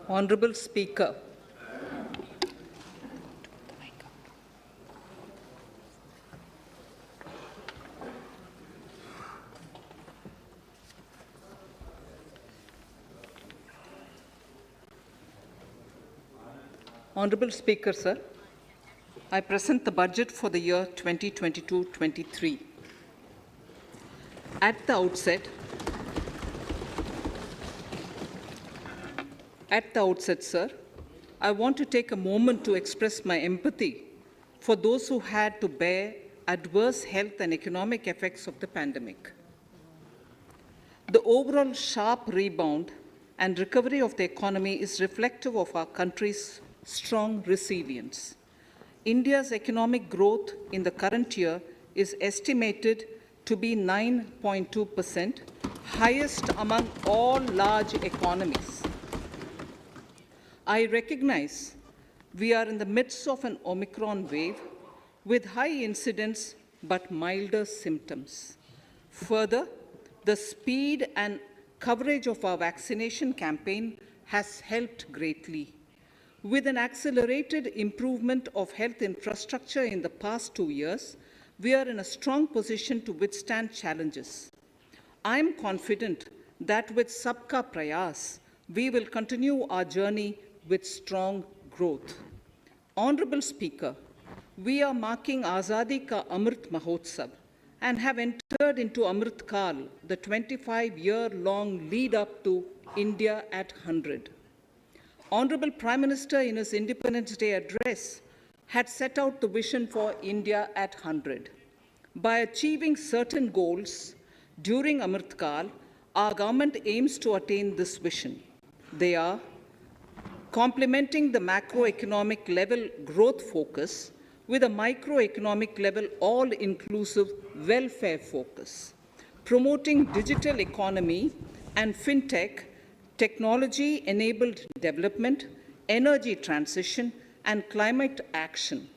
Honourable Speaker, Honourable Speaker, sir, I present the budget for the year 2022-23. At the outset, sir, I want to take a moment to express my empathy for those who had to bear adverse health and economic effects of the pandemic. The overall sharp rebound and recovery of the economy is reflective of our country's strong resilience. India's economic growth in the current year is estimated to be 9.2%, highest among all large economies. I recognize we are in the midst of an Omicron wave with high incidence but milder symptoms. Further, the speed and coverage of our vaccination campaign has helped greatly. With an accelerated improvement of health infrastructure in the past 2 years, we are in a strong position to withstand challenges. I am confident that with Sabka Prayas, we will continue our journey with strong growth. Honourable Speaker, we are marking Azadi Ka Amrit Mahotsav and have entered into Amrit Kal, the 25-year-long lead up to India at 100. Honourable Prime Minister, in his Independence Day address, had set out the vision for India at 100. By achieving certain goals during Amrit Kal, our government aims to attain this vision. They are complementing the macroeconomic level growth focus with a microeconomic level all-inclusive welfare focus, promoting digital economy and fintech, technology-enabled development, energy transition, and climate action,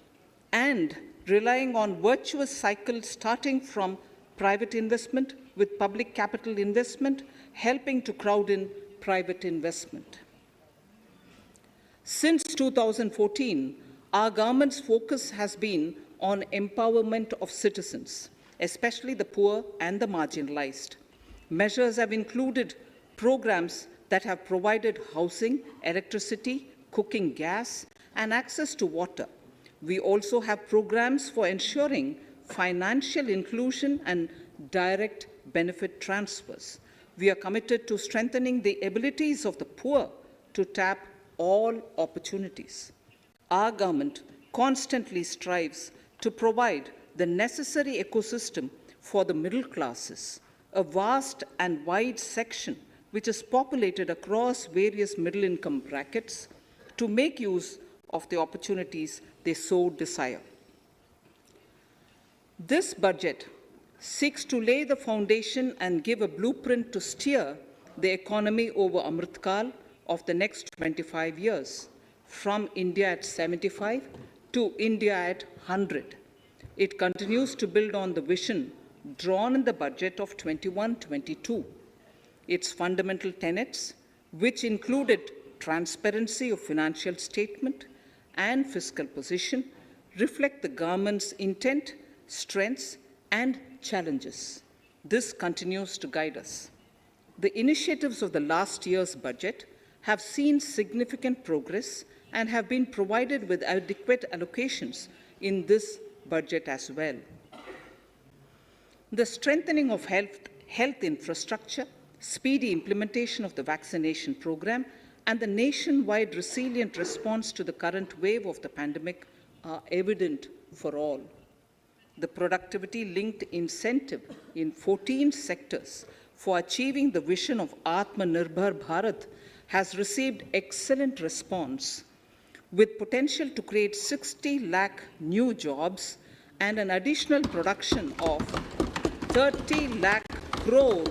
and relying on virtuous cycles starting from private investment with public capital investment, helping to crowd in private investment. Since 2014, our government's focus has been on empowerment of citizens, especially the poor and the marginalized. Measures have included programs that have provided housing, electricity, cooking gas, and access to water. We also have programs for ensuring financial inclusion and direct benefit transfers. We are committed to strengthening the abilities of the poor to tap all opportunities. Our government constantly strives to provide the necessary ecosystem for the middle classes, a vast and wide section which is populated across various middle-income brackets, to make use of the opportunities they so desire. This budget seeks to lay the foundation and give a blueprint to steer the economy over Amrit Kal of the next 25 years, from India at 75 to India at 100. It continues to build on the vision drawn in the budget of 21-22. Its fundamental tenets, which included transparency of financial statement and fiscal position, reflect the government's intent, strengths, and challenges. This continues to guide us. The initiatives of the last year's budget have seen significant progress and have been provided with adequate allocations in this budget as well. The strengthening of health infrastructure, speedy implementation of the vaccination program, and the nationwide resilient response to the current wave of the pandemic are evident for all. The productivity-linked incentive in 14 sectors for achieving the vision of Atmanirbhar Bharat has received excellent response, with potential to create 60 lakh new jobs and an additional production of 30 lakh crore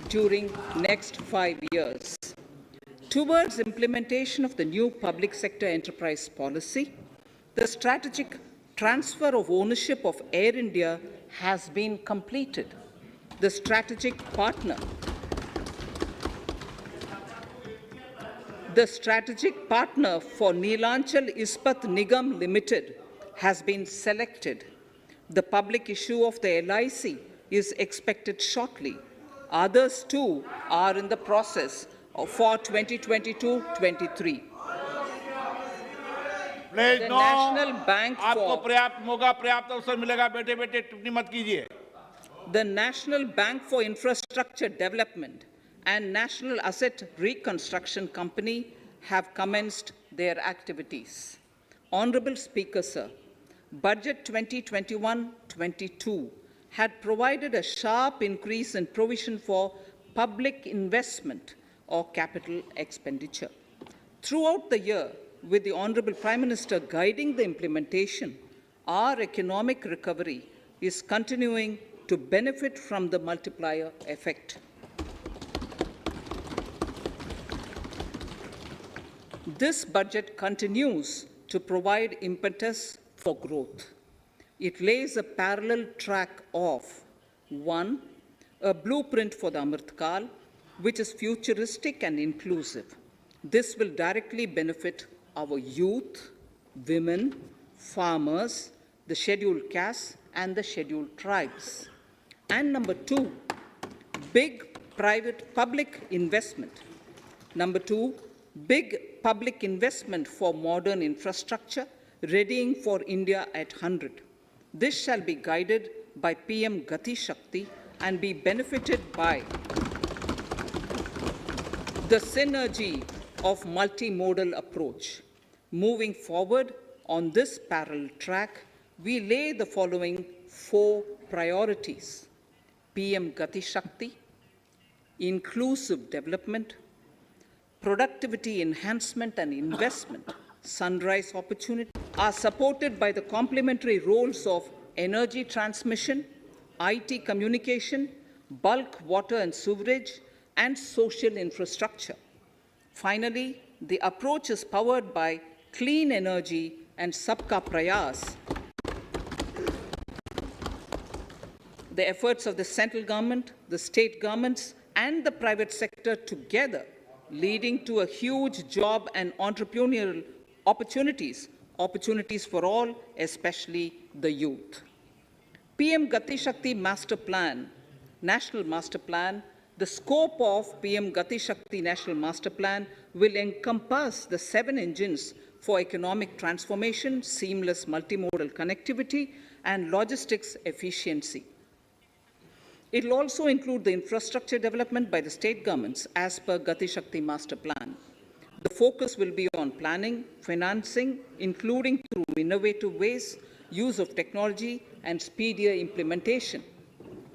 during next 5 years. Towards implementation of the new public sector enterprise policy, the strategic transfer of ownership of Air India has been completed. The strategic partner The strategic partner for Neelanchal Ispat Nigam Limited has been selected. The public issue of the LIC is expected shortly. Others too are in the process for 2022-23. The National Bank आपको for पर्याप्त मौका पर्याप्त अवसर मिलेगा बेटे बेटे टिप्पणी मत कीजिए the National Bank for Infrastructure Development and National Asset Reconstruction Company have commenced their activities. Honorable Speaker, sir, Budget 2021-22 had provided a sharp increase in provision for public investment or capital expenditure. Throughout the year, with the Honorable Prime Minister guiding the implementation, our economic recovery is continuing to benefit from the multiplier effect. This budget continues to provide impetus for growth. It lays a parallel track of 1. A blueprint for the Amrit Kal, which is futuristic and inclusive. This will directly benefit our youth, women, farmers, the scheduled castes, and the scheduled tribes. And number 2, big public investment. Number 2, big public investment for modern infrastructure, readying for India at 100. This shall be guided by PM Gati Shakti and be benefited by the synergy of multimodal approach. Moving forward on this parallel track, we lay the following 4 priorities: PM Gati Shakti, inclusive development, productivity enhancement and investment, sunrise opportunity, are supported by the complementary roles of energy transmission, IT communication, bulk water and sewerage, and social infrastructure. Finally, the approach is powered by clean energy and Sabka Prayas. The efforts of the central government, the state governments, and the private sector together, leading to a huge job and entrepreneurial opportunities for all, especially the youth. PM Gati Shakti Master Plan, National Master Plan, the scope of PM Gati Shakti National Master Plan will encompass the 7 engines for economic transformation, seamless multimodal connectivity, and logistics efficiency. It will also include the infrastructure development by the state governments as per Gati Shakti Master Plan. The focus will be on planning, financing, including through innovative ways, use of technology, and speedier implementation.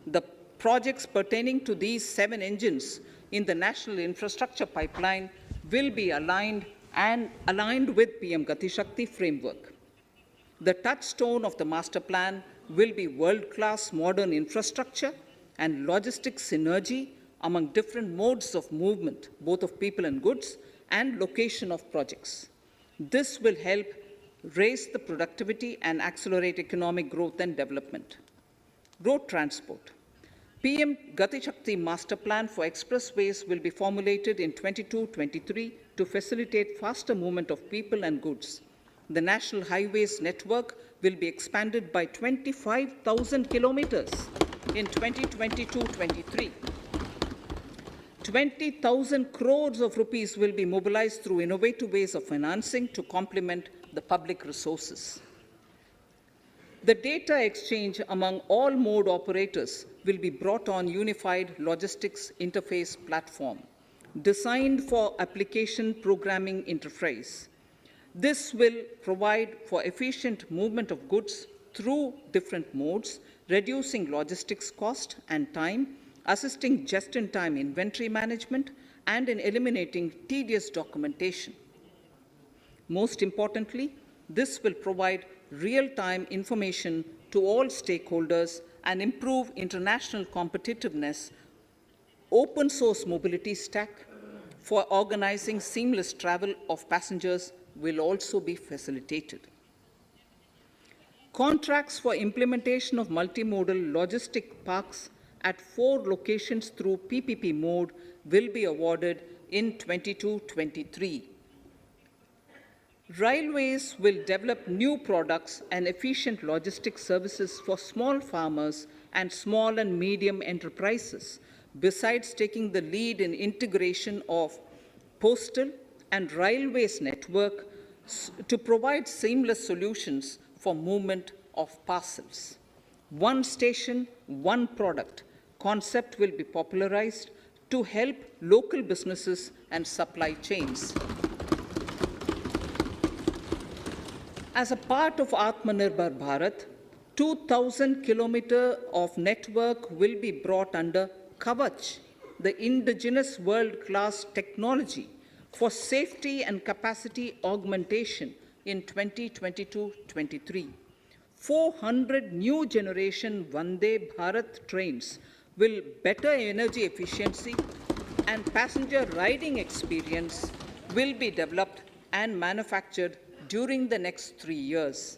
The projects pertaining to these 7 engines in the national infrastructure pipeline will be aligned with PM Gati Shakti framework. The touchstone of the master plan will be world-class modern infrastructure and logistics synergy among different modes of movement, both of people and goods, and location of projects. This will help raise the productivity and accelerate economic growth and development. Road transport. PM Gati Shakti Master Plan for expressways will be formulated in 22-23 to facilitate faster movement of people and goods. The National Highways network will be expanded by 25,000 kilometers in 2022-23. 20,000 crores of rupees will be mobilized through innovative ways of financing to complement the public resources. The data exchange among all mode operators will be brought on unified logistics interface platform, designed for application programming interface. This will provide for efficient movement of goods through different modes, reducing logistics cost and time, assisting just-in-time inventory management, and in eliminating tedious documentation. Most importantly, this will provide real-time information to all stakeholders and improve international competitiveness. Open source mobility stack for organizing seamless travel of passengers will also be facilitated. Contracts for implementation of multimodal logistic parks at 4 locations through PPP mode will be awarded in 22-23. Railways will develop new products and efficient logistics services for small farmers and small and medium enterprises, besides taking the lead in integration of postal and railways network to provide seamless solutions for movement of parcels. One station, one product concept will be popularized to help local businesses and supply chains. As a part of Atmanirbhar Bharat, 2,000 kilometers of network will be brought under Kavach, the indigenous world-class technology for safety and capacity augmentation in 2022-23. 400 new generation Vande Bharat trains will better energy efficiency and passenger riding experience will be developed and manufactured during the next 3 years.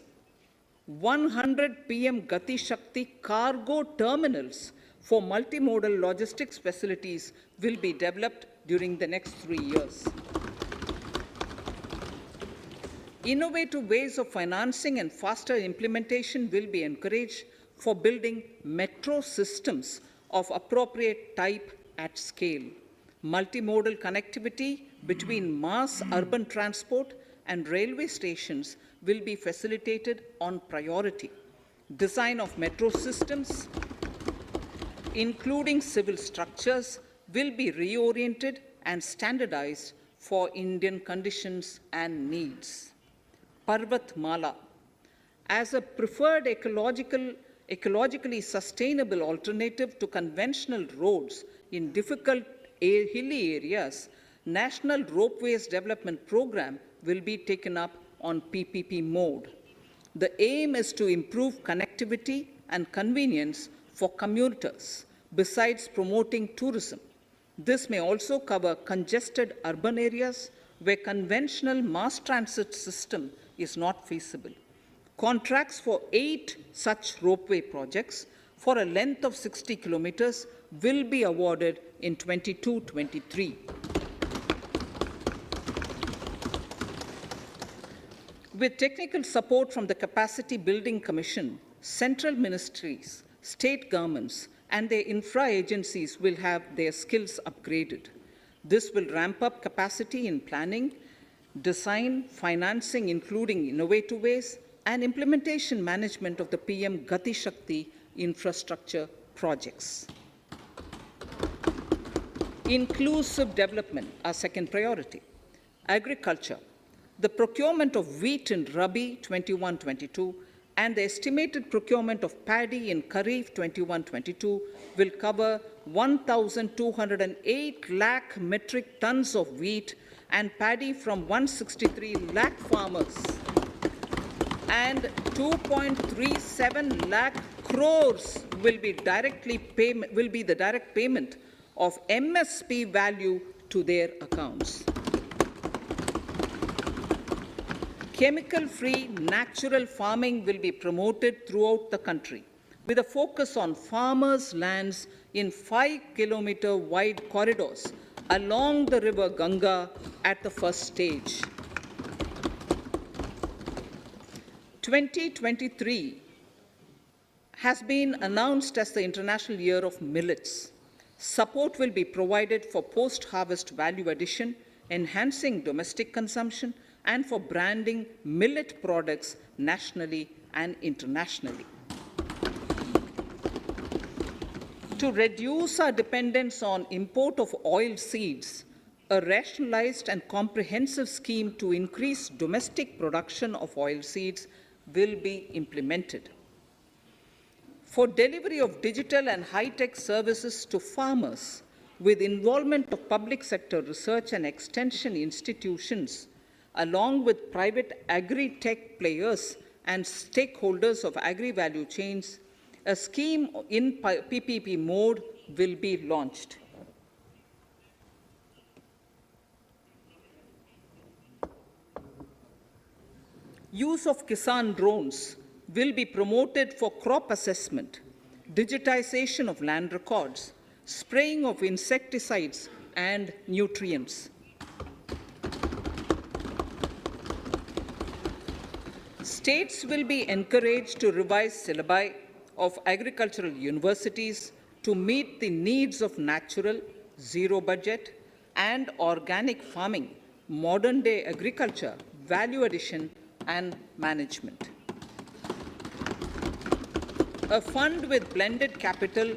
100 PM Gati Shakti cargo terminals for multimodal logistics facilities will be developed during the next 3 years. Innovative ways of financing and faster implementation will be encouraged for building metro systems of appropriate type at scale. Multimodal connectivity between mass urban transport and railway stations will be facilitated on priority. Design of metro systems, including civil structures, will be reoriented and standardized for Indian conditions and needs. Parvat Mala, as a preferred ecologically sustainable alternative to conventional roads in difficult hilly areas, National Ropeways Development Program will be taken up on PPP mode. The aim is to improve connectivity and convenience for commuters, besides promoting tourism. This may also cover congested urban areas where conventional mass transit system is not feasible. Contracts for 8 such ropeway projects for a length of 60 kilometers will be awarded in 22-23. With technical support from the Capacity Building Commission, central ministries, state governments, and their infra agencies will have their skills upgraded. This will ramp up capacity in planning, design, financing, including innovative ways, and implementation management of the PM Gati Shakti infrastructure projects. Inclusive development, our second priority. Agriculture. The procurement of wheat in Rabi 21-22 and the estimated procurement of paddy in Kharif 21-22 will cover 1,208 lakh metric tons of wheat and paddy from 163 lakh farmers, and 2.37 lakh crores will be the direct payment of MSP value to their accounts. Chemical-free natural farming will be promoted throughout the country, with a focus on farmers' lands in 5-kilometer wide corridors along the river Ganga at the first stage. 2023 has been announced as the International Year of Millets. Support will be provided for post-harvest value addition, enhancing domestic consumption, and for branding millet products nationally and internationally. To reduce our dependence on import of oil seeds, a rationalized and comprehensive scheme to increase domestic production of oil seeds will be implemented. For delivery of digital and high-tech services to farmers, with involvement of public sector research and extension institutions, along with private agri-tech players and stakeholders of agri-value chains, a scheme in PPP mode will be launched. Use of Kisan drones will be promoted for crop assessment, digitization of land records, spraying of insecticides and nutrients. States will be encouraged to revise syllabi of agricultural universities to meet the needs of natural, zero budget, and organic farming, modern day agriculture, value addition, and management. A fund with blended capital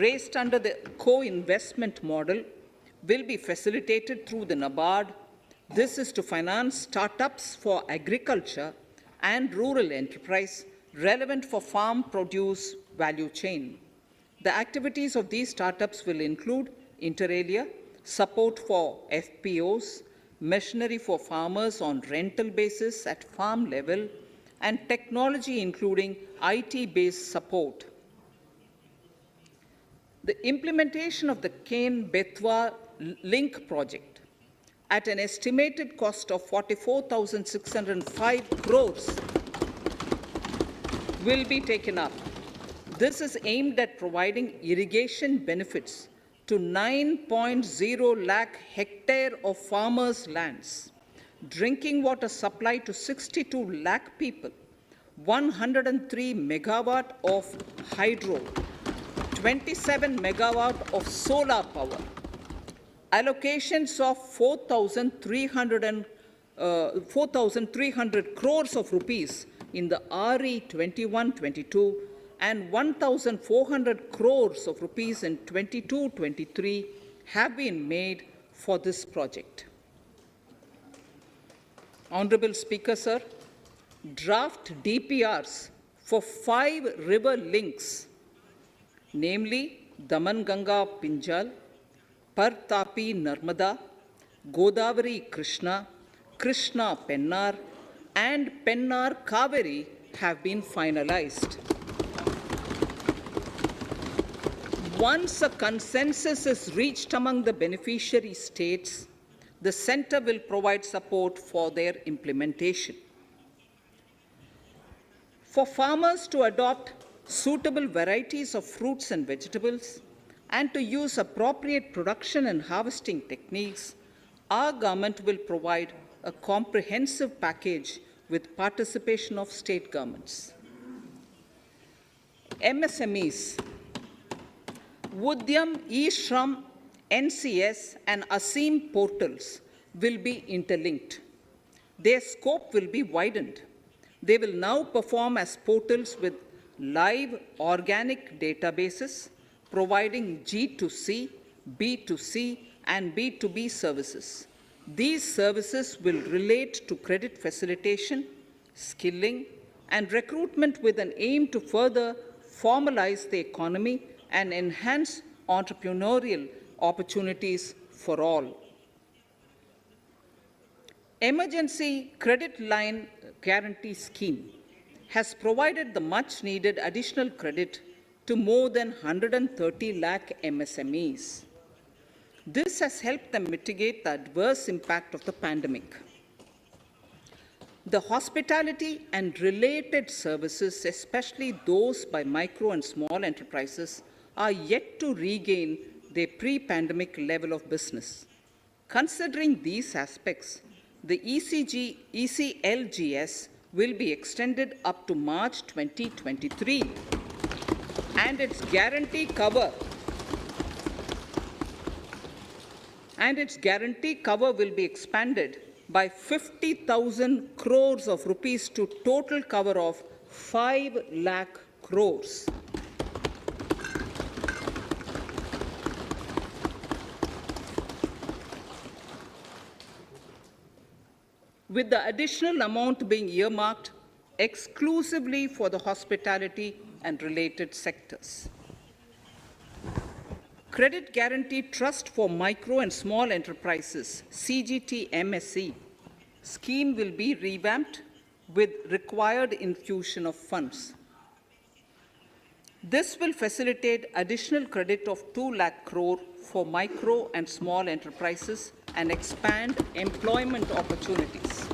raised under the co-investment model will be facilitated through the NABARD. This is to finance startups for agriculture and rural enterprise relevant for farm produce value chain. The activities of these startups will include inter alia, support for FPOs, machinery for farmers on rental basis at farm level, and technology including IT-based support. The implementation of the Kane-Betwa link project at an estimated cost of 44,605 crores will be taken up. This is aimed at providing irrigation benefits to 9.0 lakh hectare of farmers' lands, drinking water supply to 62 lakh people, 103 megawatt of hydro, 27 megawatt of solar power, allocations of 4,300 crores of rupees in the RE 21-22 and 1,400 crores of rupees in 22-23 have been made for this project. Honorable Speaker, sir, draft DPRs for 5 river links, namely Daman-Ganga Pinjal, Par-Tapi Narmada, Godavari Krishna, Krishna Pennar, and Pennar Kaveri have been finalized. Once a consensus is reached among the beneficiary states, the Centre will provide support for their implementation. For farmers to adopt suitable varieties of fruits and vegetables and to use appropriate production and harvesting techniques, our government will provide a comprehensive package with participation of state governments. MSMEs, Udyam, eShram, NCS, and ASEEM portals will be interlinked. Their scope will be widened. They will now perform as portals with live organic databases, providing G2C, B2C, and B2B services. These services will relate to credit facilitation, skilling, and recruitment with an aim to further formalize the economy and enhance entrepreneurial opportunities for all. Emergency Credit Line Guarantee Scheme has provided the much-needed additional credit to more than 130 lakh MSMEs. This has helped them mitigate the adverse impact of the pandemic. The hospitality and related services, especially those by micro and small enterprises, are yet to regain their pre-pandemic level of business. Considering these aspects, the ECLGS will be extended up to March 2023, and its guarantee cover will be expanded by 50,000 crores of rupees to total cover of 5 lakh crores. With the additional amount being earmarked exclusively for the hospitality and related sectors. Credit Guarantee Trust for Micro and Small Enterprises, CGT-MSE, scheme will be revamped with required infusion of funds. This will facilitate additional credit of 2 lakh crore for micro and small enterprises and expand employment opportunities.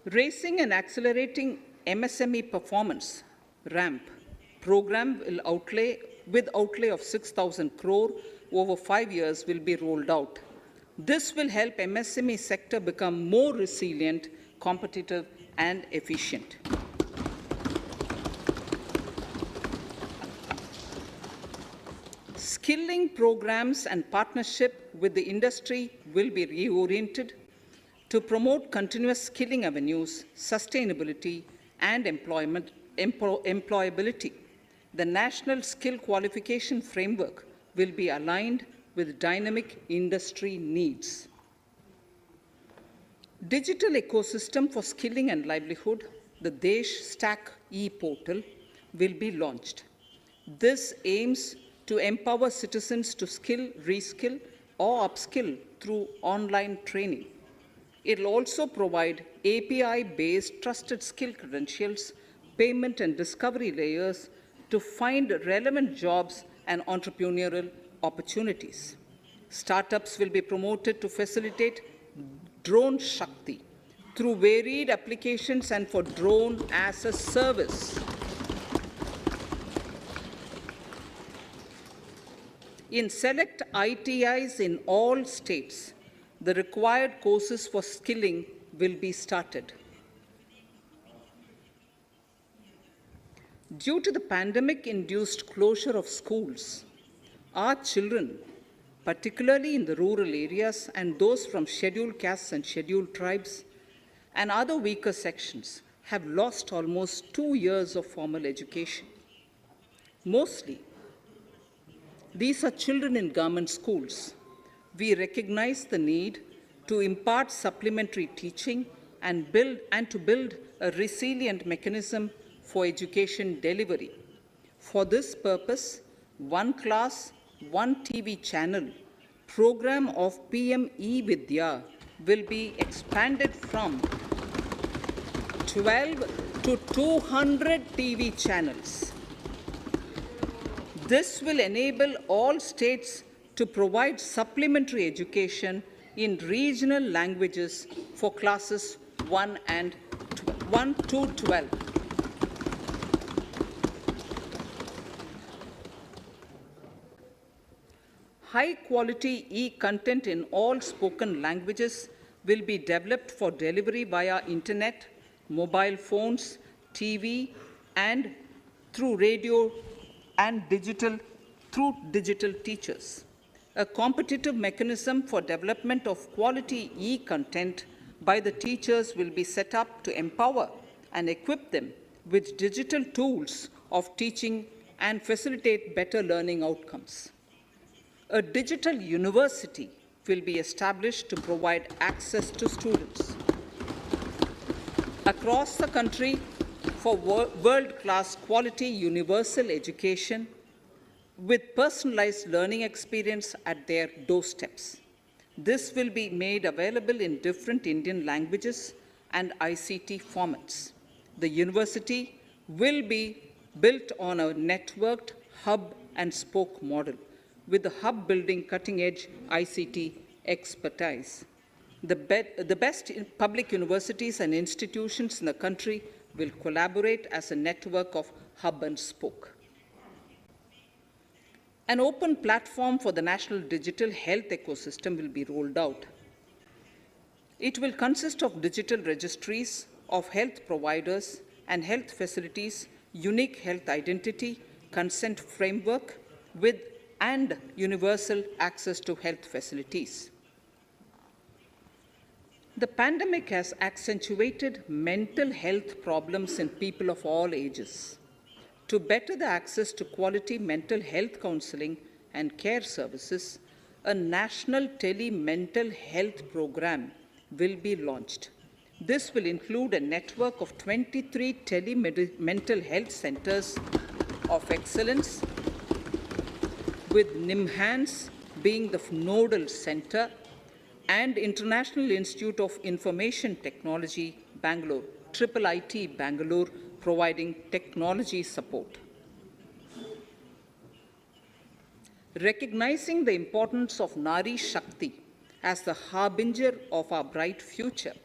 Raising and accelerating MSME performance, RAMP, program will outlay of 6,000 crore over 5 years will be rolled out. This will help MSME sector become more resilient, competitive, and efficient. Skilling programs and partnership with the industry will be reoriented to promote continuous skilling avenues, sustainability, and employability. The National Skill Qualification Framework will be aligned with dynamic industry needs. Digital ecosystem for skilling and livelihood, the Desh Stack e-portal, will be launched. This aims to empower citizens to skill, reskill, or upskill through online training. It will also provide API-based trusted skill credentials, payment and discovery layers to find relevant jobs and entrepreneurial opportunities. Startups will be promoted to facilitate Drone Shakti through varied applications and for drone as a service. In select ITIs in all states, the required courses for skilling will be started. Due to the pandemic-induced closure of schools, our children, particularly in the rural areas and those from scheduled castes and scheduled tribes and other weaker sections, have lost almost 2 years of formal education. Mostly, these are children in government schools. We recognize the need to impart supplementary teaching and to build a resilient mechanism for education delivery. For this purpose, One Class, One TV channel program of PM E-Vidya will be expanded from 12 to 200 TV channels. This will enable all states to provide supplementary education in regional languages for classes 1 to 12. High-quality e-content in all spoken languages will be developed for delivery via internet, mobile phones, TV, and through radio and through digital teachers. A competitive mechanism for development of quality e-content by the teachers will be set up to empower and equip them with digital tools of teaching and facilitate better learning outcomes. A digital university will be established to provide access to students across the country for world-class quality universal education with personalized learning experience at their doorsteps. This will be made available in different Indian languages and ICT formats. The university will be built on a networked hub and spoke model, with the hub building cutting-edge ICT expertise. The best public universities and institutions in the country will collaborate as a network of hub and spoke. An open platform for the national digital health ecosystem will be rolled out. It will consist of digital registries of health providers and health facilities, unique health identity, consent framework, and universal access to health facilities. The pandemic has accentuated mental health problems in people of all ages. To better the access to quality mental health counseling and care services, a national tele-mental health program will be launched. This will include a network of 23 tele-mental health centers of excellence, with NIMHANS being the nodal center, and International Institute of Information Technology, Bangalore, IIIT Bangalore, providing technology support. Recognizing the importance of Nari Shakti as the harbinger of our bright future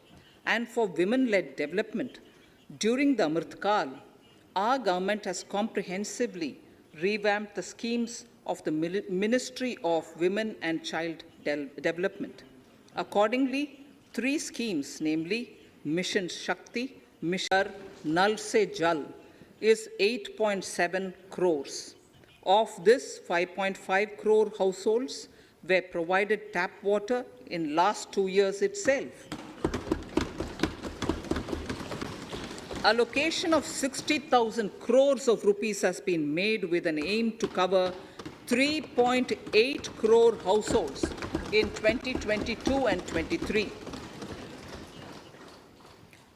and for women-led development, during the Amritkal, our government has comprehensively revamped the schemes of the Ministry of Women and Child Development. Accordingly, 3 schemes, namely Mission Shakti, Mission Nal Se Jal, is 8.7 crores. Of this, 5.5 crore households were provided tap water in last 2 years itself. Allocation of 60,000 crores of rupees has been made with an aim to cover 3.8 crore households in 2022 and 23.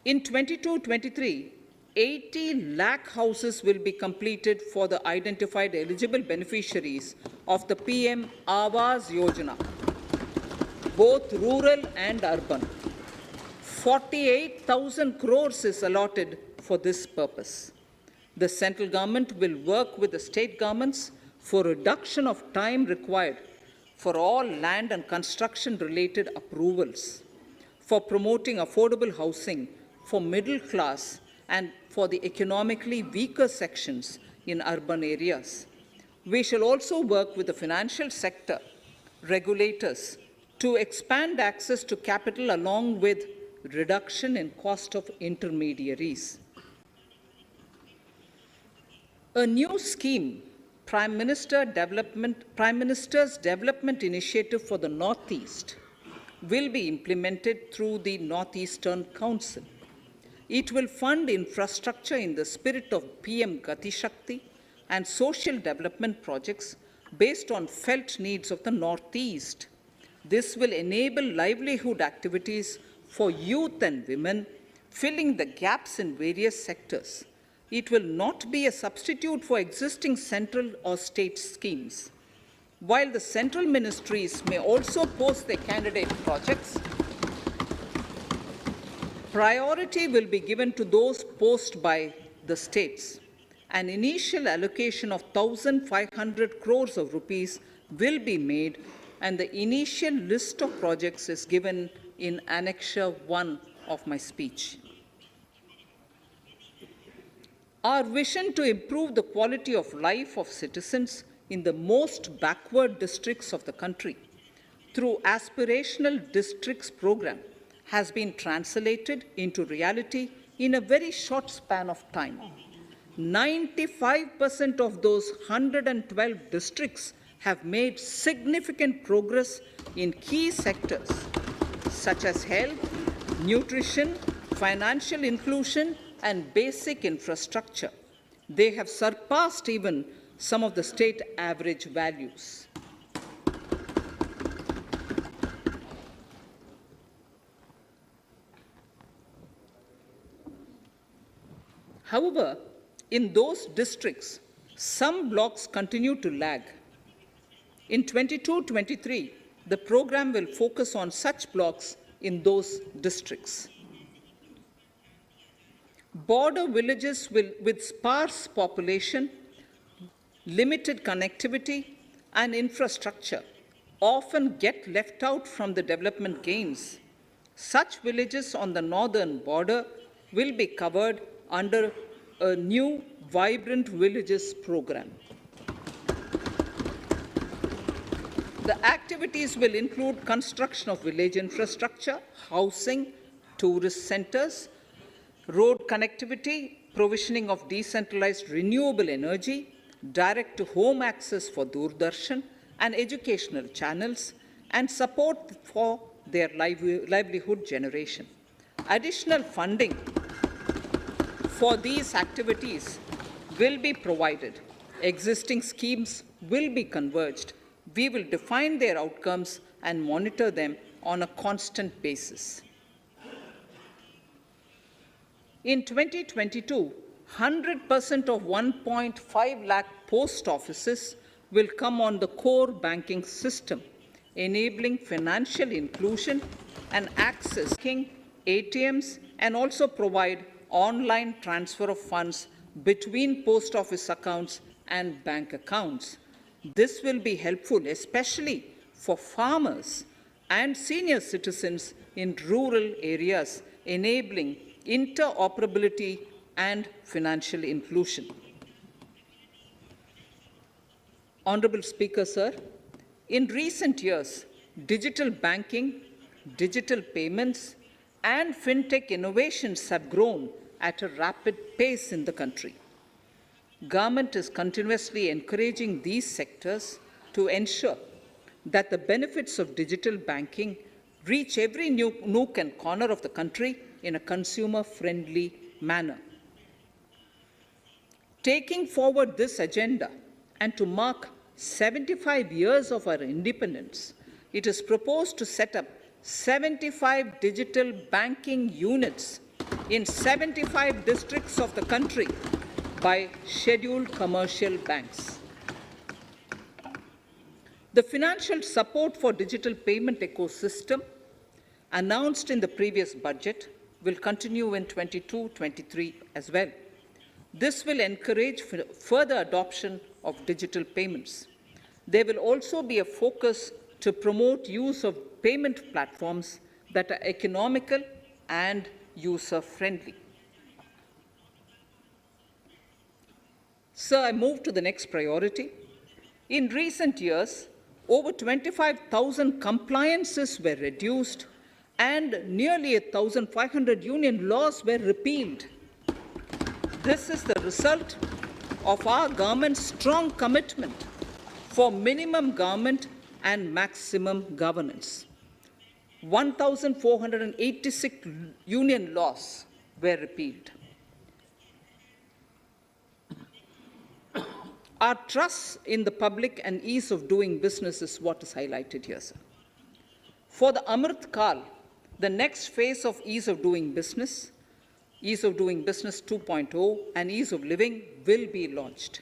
In 22-23, 80 lakh houses will be completed for the identified eligible beneficiaries of the PM Awas Yojana, both rural and urban. 48,000 crores is allotted for this purpose. The central government will work with the state governments for reduction of time required for all land and construction-related approvals, for promoting affordable housing for middle class and for the economically weaker sections in urban areas. We shall also work with the financial sector, regulators, to expand access to capital along with reduction in cost of intermediaries. A new scheme, Prime Minister's Development Initiative for the Northeast, will be implemented through the Northeastern Council. It will fund infrastructure in the spirit of PM Gati Shakti and social development projects based on felt needs of the Northeast. This will enable livelihood activities for youth and women, filling the gaps in various sectors. It will not be a substitute for existing central or state schemes. While the central ministries may also post their candidate projects, priority will be given to those posted by the states. An initial allocation of 1,500 crores of rupees will be made, and the initial list of projects is given in Annexure 1 of my speech. Our vision to improve the quality of life of citizens in the most backward districts of the country through Aspirational Districts program has been translated into reality in a very short span of time. 95% of those 112 districts have made significant progress in key sectors such as health, nutrition, financial inclusion, and basic infrastructure. They have surpassed even some of the state average values. However, in those districts, some blocks continue to lag. In 22-23, the program will focus on such blocks in those districts. Border villages with sparse population, limited connectivity, and infrastructure often get left out from the development gains. Such villages on the northern border will be covered under a new Vibrant Villages program. The activities will include construction of village infrastructure, housing, tourist centers, road connectivity, provisioning of decentralized renewable energy, direct-to-home access for Doordarshan and educational channels, and support for their livelihood generation. Additional funding for these activities will be provided. Existing schemes will be converged. We will define their outcomes and monitor them on a constant basis. In 2022, 100% of 1.5 lakh post offices will come on the core banking system, enabling financial inclusion and accessing ATMs, and also provide online transfer of funds between post office accounts and bank accounts. This will be helpful, especially for farmers and senior citizens in rural areas, enabling interoperability and financial inclusion. Honorable Speaker, sir, in recent years, digital banking, digital payments, and fintech innovations have grown at a rapid pace in the country. Government is continuously encouraging these sectors to ensure that the benefits of digital banking reach every nook and corner of the country in a consumer-friendly manner. Taking forward this agenda and to mark 75 years of our independence, it is proposed to set up 75 digital banking units in 75 districts of the country by scheduled commercial banks. The financial support for digital payment ecosystem announced in the previous budget will continue in 22-23 as well. This will encourage further adoption of digital payments. There will also be a focus to promote use of payment platforms that are economical and user-friendly. Sir, I move to the next priority. In recent years, over 25,000 compliances were reduced and nearly 1,500 union laws were repealed. This is the result of our government's strong commitment for minimum government and maximum governance. 1,486 union laws were repealed. Our trust in the public and ease of doing business is what is highlighted here, sir. For the Amrit Kal, the next phase of ease of doing business 2.0 and ease of living will be launched.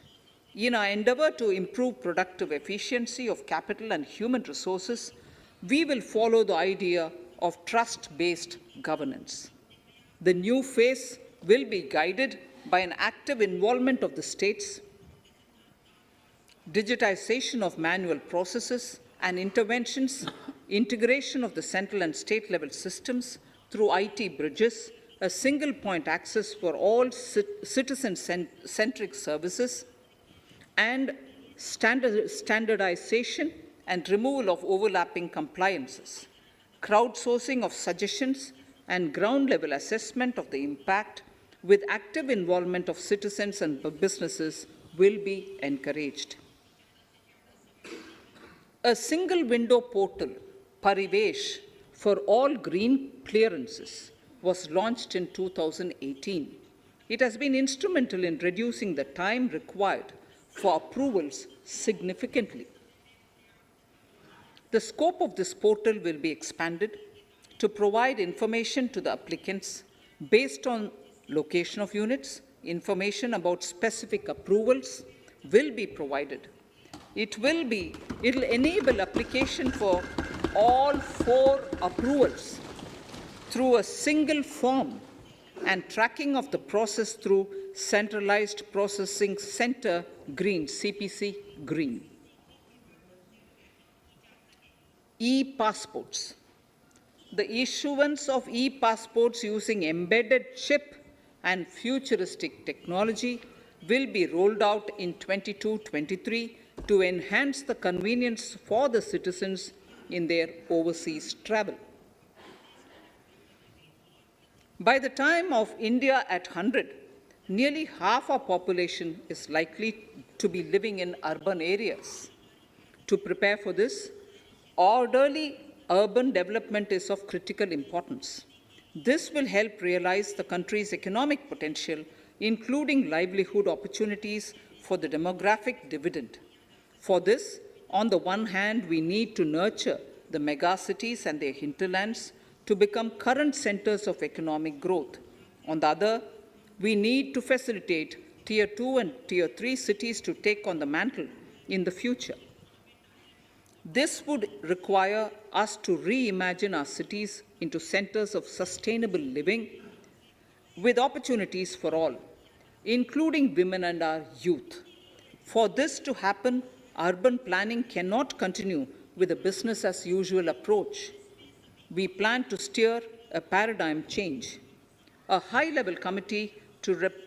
In our endeavor to improve productive efficiency of capital and human resources, we will follow the idea of trust-based governance. The new phase will be guided by an active involvement of the states, digitization of manual processes and interventions, integration of the central and state level systems through IT bridges, a single point access for all citizen-centric services, and standardization and removal of overlapping compliances, crowdsourcing of suggestions and ground-level assessment of the impact with active involvement of citizens and businesses will be encouraged. A single window portal, Parivesh, for all green clearances was launched in 2018. It has been instrumental in reducing the time required for approvals significantly. The scope of this portal will be expanded to provide information to the applicants based on location of units. Information about specific approvals will be provided. It will enable application for all 4 approvals through a single form and tracking of the process through Centralized Processing Center Green, CPC Green. E-passports. The issuance of e-passports using embedded chip and futuristic technology will be rolled out in 22-23 to enhance the convenience for the citizens in their overseas travel. By the time of India at 100, nearly half our population is likely to be living in urban areas. To prepare for this, orderly urban development is of critical importance. This will help realize the country's economic potential, including livelihood opportunities for the demographic dividend. For this, on the one hand, we need to nurture the megacities and their hinterlands to become current centers of economic growth. On the other, we need to facilitate Tier 2 and Tier 3 cities to take on the mantle in the future. This would require us to reimagine our cities into centers of sustainable living with opportunities for all, including women and our youth. For this to happen, urban planning cannot continue with a business-as-usual approach. We plan to steer a paradigm change. A high-level committee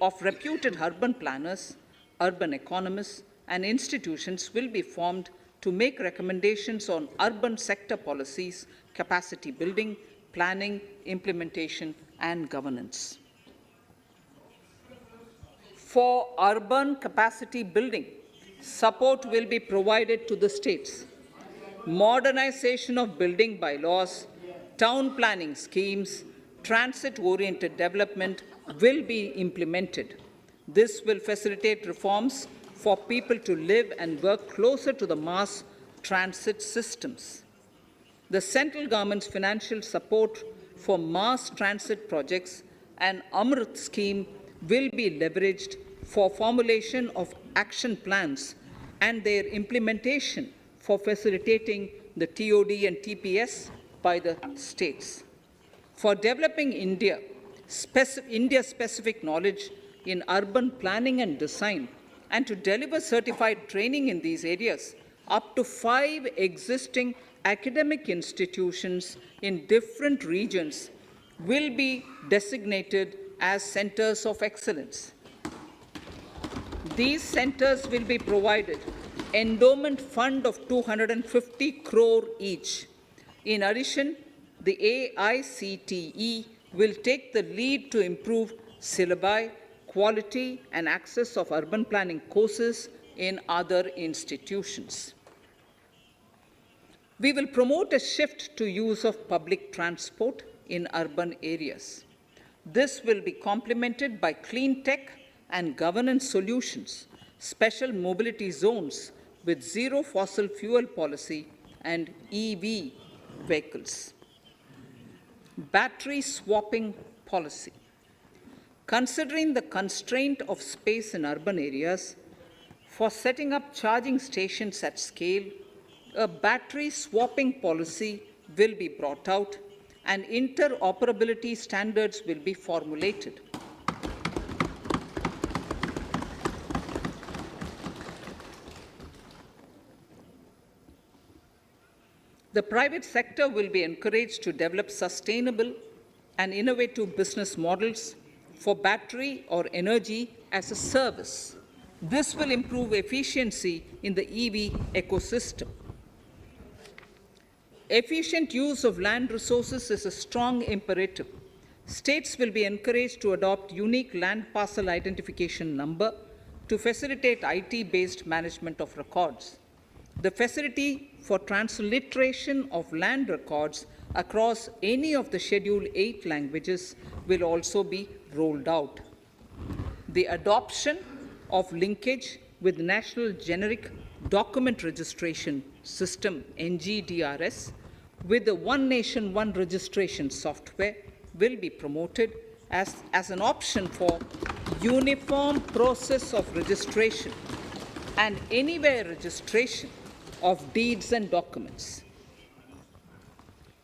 of reputed urban planners, urban economists, and institutions will be formed to make recommendations on urban sector policies, capacity building, planning, implementation, and governance. For urban capacity building, support will be provided to the states. Modernization of building bylaws, town planning schemes, transit-oriented development will be implemented. This will facilitate reforms for people to live and work closer to the mass transit systems. The central government's financial support for mass transit projects and Amrit scheme will be leveraged for formulation of action plans and their implementation for facilitating the TOD and TPS by the states. For developing India-specific knowledge in urban planning and design, and to deliver certified training in these areas, up to 5 existing academic institutions in different regions will be designated as centers of excellence. These centers will be provided endowment fund of 250 crore each. In addition, the AICTE will take the lead to improve syllabi, quality, and access of urban planning courses in other institutions. We will promote a shift to use of public transport in urban areas. This will be complemented by clean tech and governance solutions, special mobility zones with zero fossil fuel policy and EV vehicles. Battery swapping policy. Considering the constraint of space in urban areas, for setting up charging stations at scale, a battery swapping policy will be brought out and interoperability standards will be formulated. The private sector will be encouraged to develop sustainable and innovative business models for battery or energy as a service. This will improve efficiency in the EV ecosystem. Efficient use of land resources is a strong imperative. States will be encouraged to adopt unique land parcel identification number to facilitate IT-based management of records. The facility for transliteration of land records across any of the Schedule 8 languages will also be rolled out. The adoption of linkage with National Generic Document Registration System, NGDRS, with the One Nation, One Registration software will be promoted as an option for uniform process of registration and anywhere registration of deeds and documents.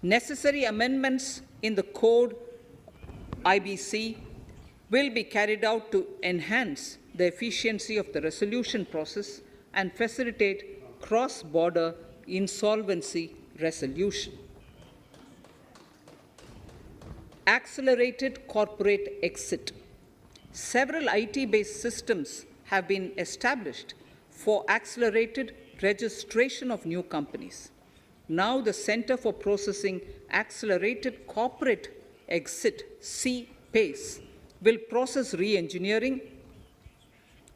Necessary amendments in the code IBC will be carried out to enhance the efficiency of the resolution process and facilitate cross-border insolvency resolution. Accelerated corporate exit. Several IT-based systems have been established for accelerated registration of new companies. Now the Center for Processing Accelerated Corporate Exit, CPACE, will process re-engineering,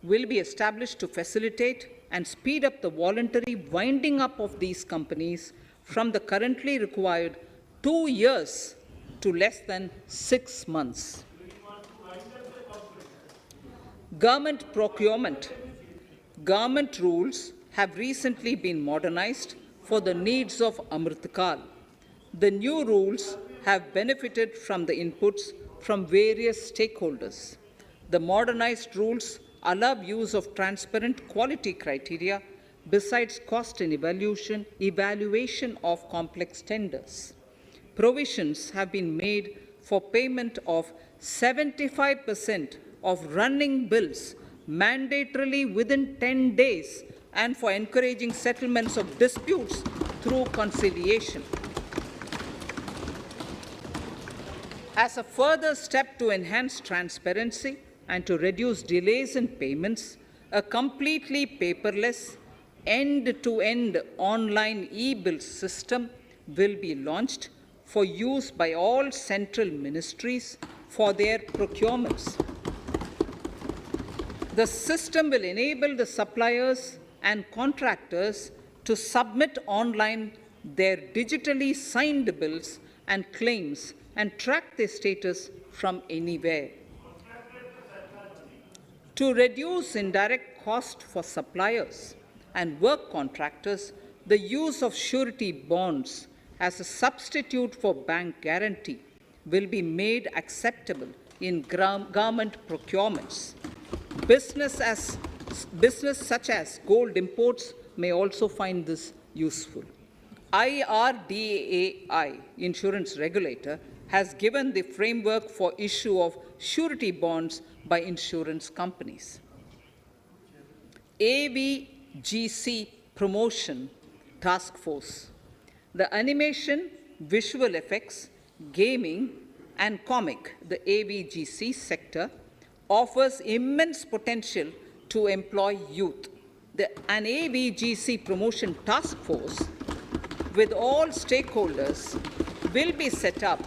will be established to facilitate and speed up the voluntary winding up of these companies from the currently required 2 years to less than 6 months. Government procurement. Government rules have recently been modernized for the needs of Amritkal. The new rules have benefited from the inputs from various stakeholders. The modernized rules allow use of transparent quality criteria besides cost and evaluation of complex tenders. Provisions have been made for payment of 75% of running bills mandatorily within 10 days and for encouraging settlements of disputes through conciliation. As a further step to enhance transparency and to reduce delays in payments, a completely paperless, end-to-end online e-bill system will be launched for use by all central ministries for their procurements. The system will enable the suppliers and contractors to submit online their digitally signed bills and claims and track their status from anywhere. To reduce indirect cost for suppliers and work contractors, the use of surety bonds as a substitute for bank guarantee will be made acceptable in government procurements. Business such as gold imports may also find this useful. IRDAI, insurance regulator, has given the framework for issue of surety bonds by insurance companies. AVGC Promotion Task Force. The animation, visual effects, gaming, and comic, the AVGC sector, offers immense potential to employ youth. An AVGC Promotion Task Force with all stakeholders will be set up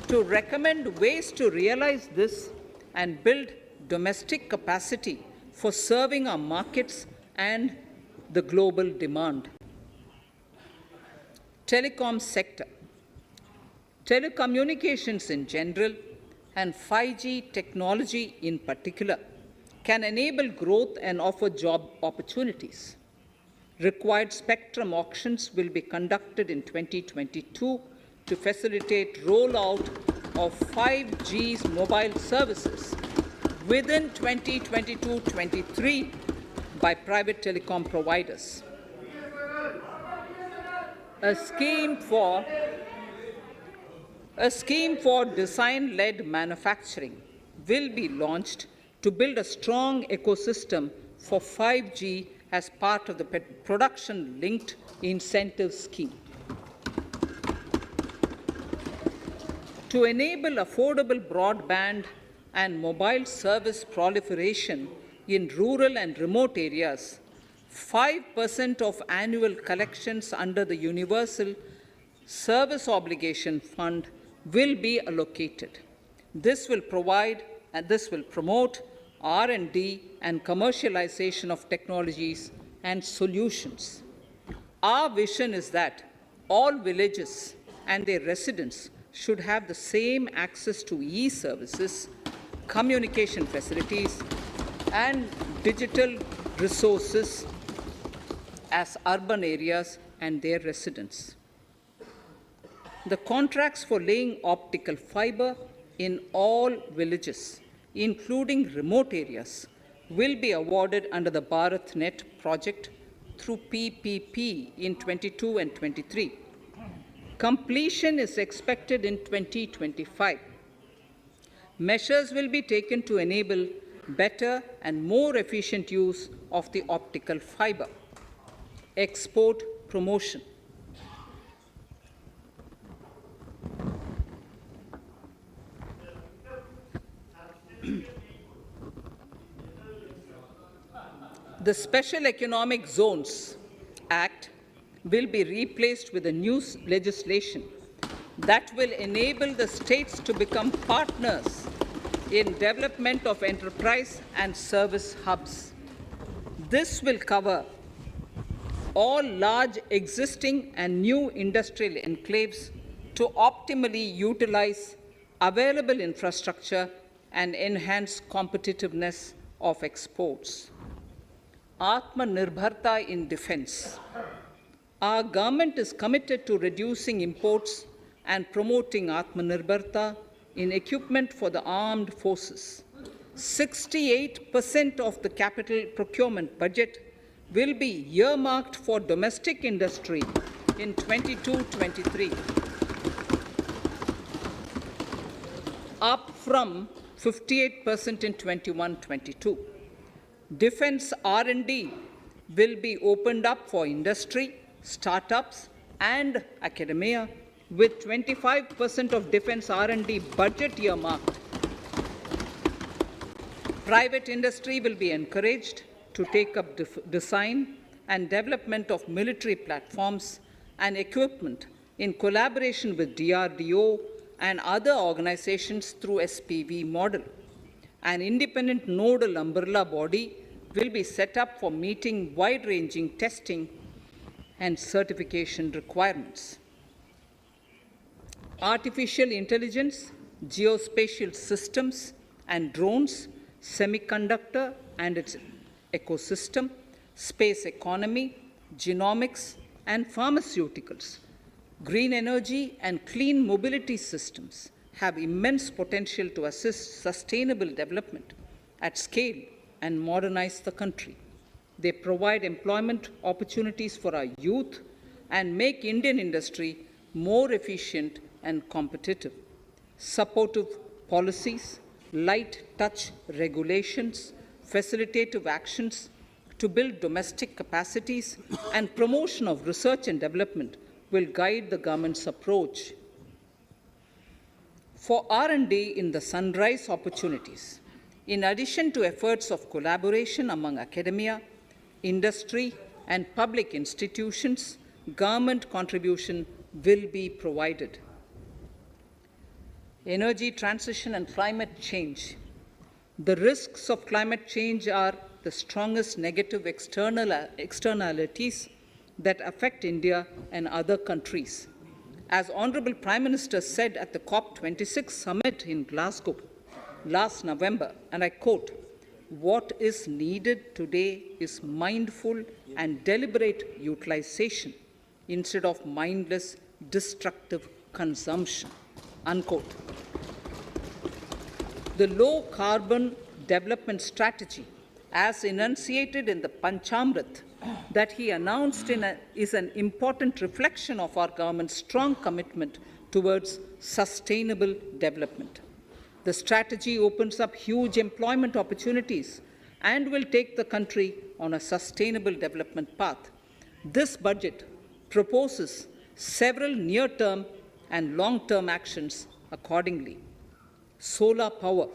to recommend ways to realize this and build domestic capacity for serving our markets and the global demand. Telecom sector. Telecommunications in general and 5G technology in particular can enable growth and offer job opportunities. Required spectrum auctions will be conducted in 2022 to facilitate rollout of 5G's mobile services within 2022-23 by private telecom providers. A scheme for design-led manufacturing will be launched to build a strong ecosystem for 5G as part of the production-linked incentive scheme. To enable affordable broadband and mobile service proliferation in rural and remote areas, 5% of annual collections under the Universal Service Obligation Fund will be allocated. This will promote R&D and commercialization of technologies and solutions. Our vision is that all villages and their residents should have the same access to e-services, communication facilities, and digital resources as urban areas and their residents. The contracts for laying optical fiber in all villages, including remote areas, will be awarded under the BharatNet project through PPP in 22 and 23. Completion is expected in 2025. Measures will be taken to enable better and more efficient use of the optical fiber. Export promotion. The Special Economic Zones Act will be replaced with a new legislation that will enable the states to become partners in development of enterprise and service hubs. This will cover all large existing and new industrial enclaves to optimally utilize available infrastructure and enhance competitiveness of exports. Atmanirbharta in defense. Our government is committed to reducing imports and promoting Atmanirbharta in equipment for the armed forces. 68% of the capital procurement budget will be earmarked for domestic industry in 22-23, up from 58% in 21-22. Defense R&D will be opened up for industry, startups, and academia, with 25% of defense R&D budget earmarked. Private industry will be encouraged to take up design, and development of military platforms and equipment in collaboration with DRDO and other organizations through SPV model. An independent nodal umbrella body will be set up for meeting wide-ranging testing and certification requirements. Artificial intelligence, geospatial systems and drones, semiconductor and its ecosystem, space economy, genomics and pharmaceuticals, green energy and clean mobility systems have immense potential to assist sustainable development at scale and modernize the country. They provide employment opportunities for our youth and make Indian industry more efficient and competitive. Supportive policies, light touch regulations, facilitative actions to build domestic capacities and promotion of research and development will guide the government's approach. For R&D in the sunrise opportunities, in addition to efforts of collaboration among academia, industry, and public institutions, government contribution will be provided. Energy transition and climate change. The risks of climate change are the strongest negative externalities that affect India and other countries. As Honorable Prime Minister said at the COP26 summit in Glasgow last November, and I quote, "What is needed today is mindful and deliberate utilization instead of mindless, destructive consumption," unquote. The low-carbon development strategy, as enunciated in the Panchamrit that he announced is an important reflection of our government's strong commitment towards sustainable development. The strategy opens up huge employment opportunities and will take the country on a sustainable development path. This budget proposes several near-term and long-term actions accordingly. Solar power.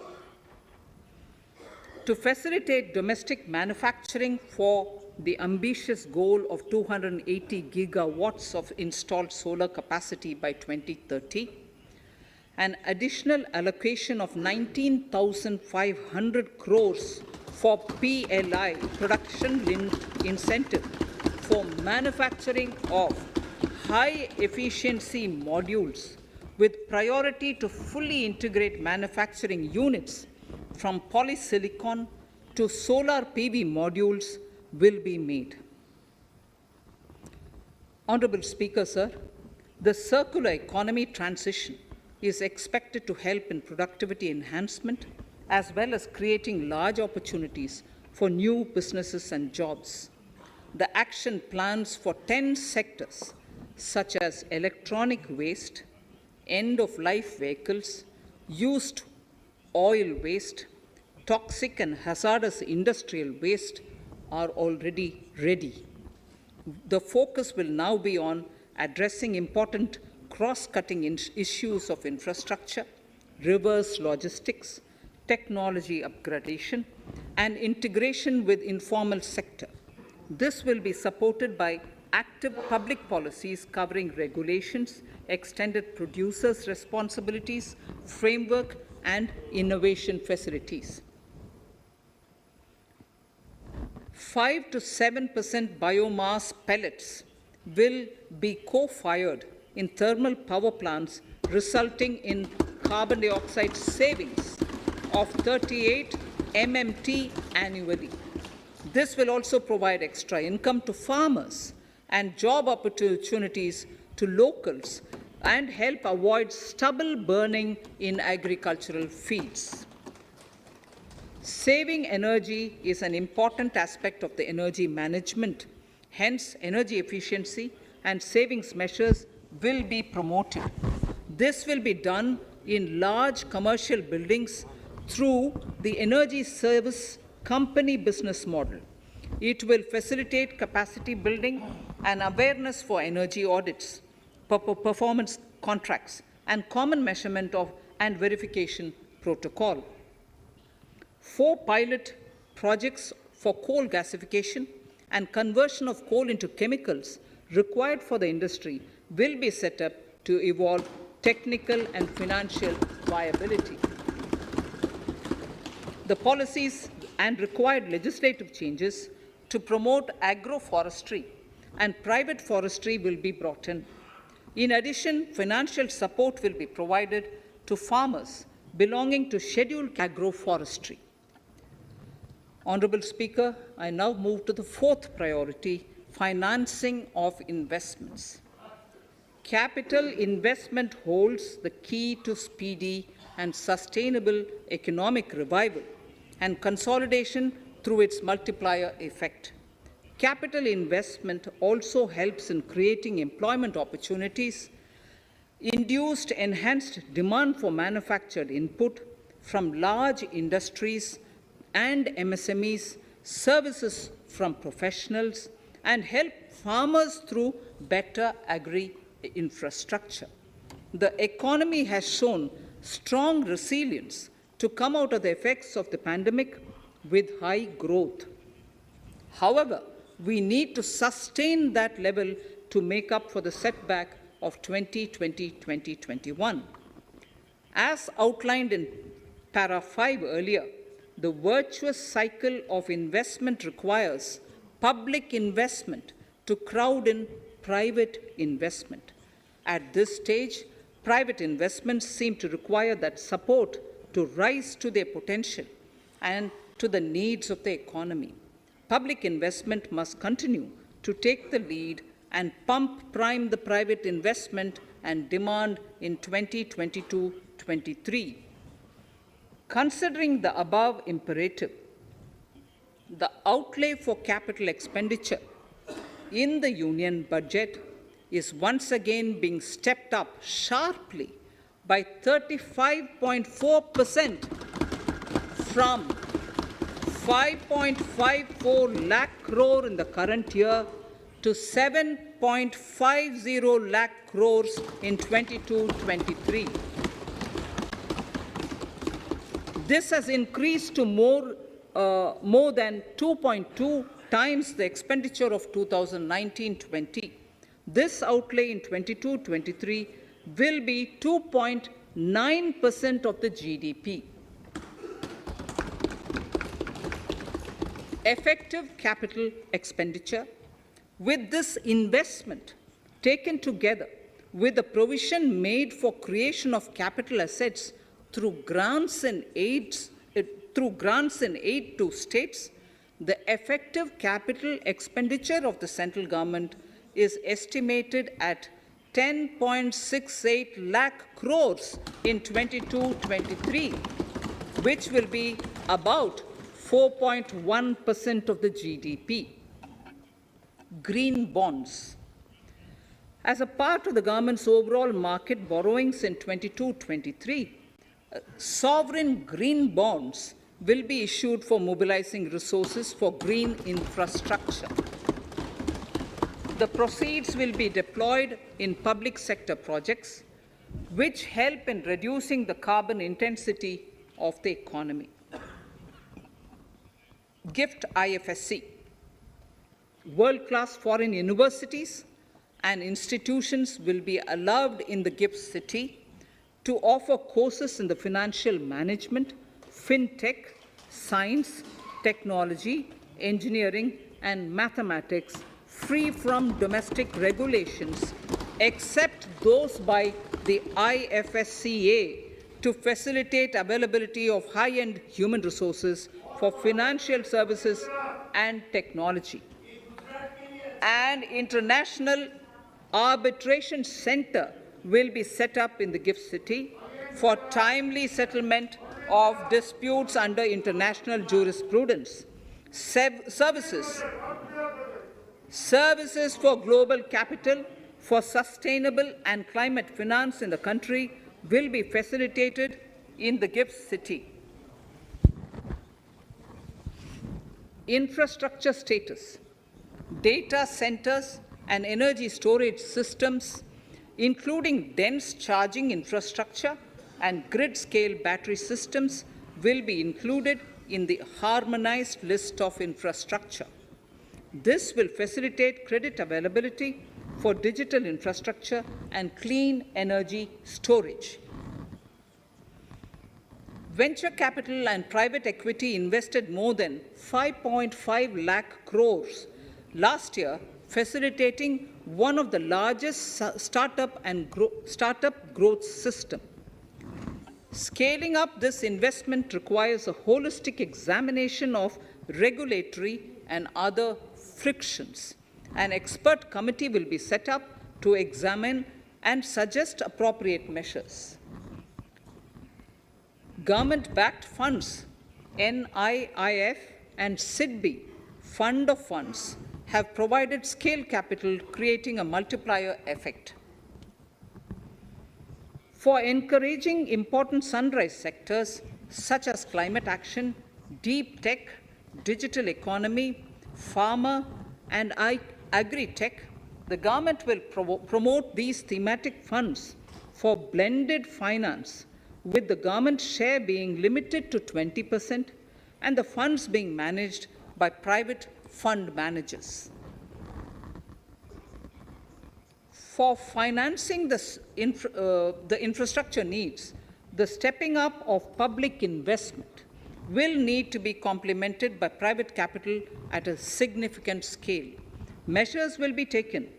To facilitate domestic manufacturing for the ambitious goal of 280 gigawatts of installed solar capacity by 2030, an additional allocation of 19,500 crores for PLI, production-linked incentive, for manufacturing of high-efficiency modules with priority to fully integrate manufacturing units from polysilicon to solar PV modules will be made. Honorable Speaker, sir, the circular economy transition is expected to help in productivity enhancement as well as creating large opportunities for new businesses and jobs. The action plans for 10 sectors such as electronic waste, end-of-life vehicles, used oil waste, toxic and hazardous industrial waste are already ready. The focus will now be on addressing important cross-cutting issues of infrastructure, reverse logistics, technology upgradation, and integration with informal sector. This will be supported by active public policies covering regulations, extended producers' responsibilities, framework, and innovation facilities. 5 to 7% biomass pellets will be co-fired in thermal power plants, resulting in carbon dioxide savings of 38 MMT annually. This will also provide extra income to farmers and job opportunities to locals and help avoid stubble burning in agricultural fields. Saving energy is an important aspect of the energy management. Hence, energy efficiency and savings measures will be promoted. This will be done in large commercial buildings through the energy service company business model. It will facilitate capacity building and awareness for energy audits, performance contracts, and common measurement of and verification protocol. 4 pilot projects for coal gasification and conversion of coal into chemicals required for the industry will be set up to evolve technical and financial viability. The policies and required legislative changes to promote agroforestry and private forestry will be brought in. In addition, financial support will be provided to farmers belonging to scheduled agroforestry. Honourable Speaker, I now move to the fourth priority, financing of investments. Capital investment holds the key to speedy and sustainable economic revival and consolidation through its multiplier effect. Capital investment also helps in creating employment opportunities, induced enhanced demand for manufactured input from large industries and MSMEs, services from professionals, and help farmers through better agri-infrastructure. The economy has shown strong resilience to come out of the effects of the pandemic with high growth. However, we need to sustain that level to make up for the setback of 2020-2021. As outlined in para 5 earlier, the virtuous cycle of investment requires public investment to crowd in private investment. At this stage, private investments seem to require that support to rise to their potential and to the needs of the economy. Public investment must continue to take the lead and prime the private investment and demand in 2022-23. Considering the above imperative, the outlay for capital expenditure in the Union budget is once again being stepped up sharply by 35.4% from 5.54 lakh crore in the current year to 7.50 lakh crores in 22-23. This has increased to more than 2.2 times the expenditure of 2019-20. This outlay in 22-23 will be 2.9% of the GDP. Effective capital expenditure. With this investment taken together with the provision made for creation of capital assets through grants and aid to states, the effective capital expenditure of the central government is estimated at 10.68 lakh crores in 22-23, which will be about 4.1% of the GDP. Green bonds. As a part of the government's overall market borrowings in 22-23, sovereign green bonds will be issued for mobilizing resources for green infrastructure. The proceeds will be deployed in public sector projects, which help in reducing the carbon intensity of the economy. Gift IFSC. World-class foreign universities and institutions will be allowed in the gift city to offer courses in the financial management, fintech, science, technology, engineering, and mathematics free from domestic regulations, except those by the IFSCA to facilitate availability of high-end human resources for financial services and technology. An international arbitration center will be set up in the gift city for timely settlement of disputes under international jurisprudence. Services for global capital, for sustainable and climate finance in the country will be facilitated in the gift city. Infrastructure status. Data centers and energy storage systems, including dense charging infrastructure and grid-scale battery systems, will be included in the harmonized list of infrastructure. This will facilitate credit availability for digital infrastructure and clean energy storage. Venture capital and private equity invested more than 5.5 lakh crores last year, facilitating one of the largest startup growth system. Scaling up this investment requires a holistic examination of regulatory and other frictions. An expert committee will be set up to examine and suggest appropriate measures. Government-backed funds, NIIF and SIDBI, Fund of Funds, have provided scale capital, creating a multiplier effect. For encouraging important sunrise sectors such as climate action, deep tech, digital economy, pharma, and agri-tech, the government will promote these thematic funds for blended finance, with the government share being limited to 20% and the funds being managed by private fund managers. For financing the infrastructure needs, the stepping up of public investment will need to be complemented by private capital at a significant scale. Measures will be taken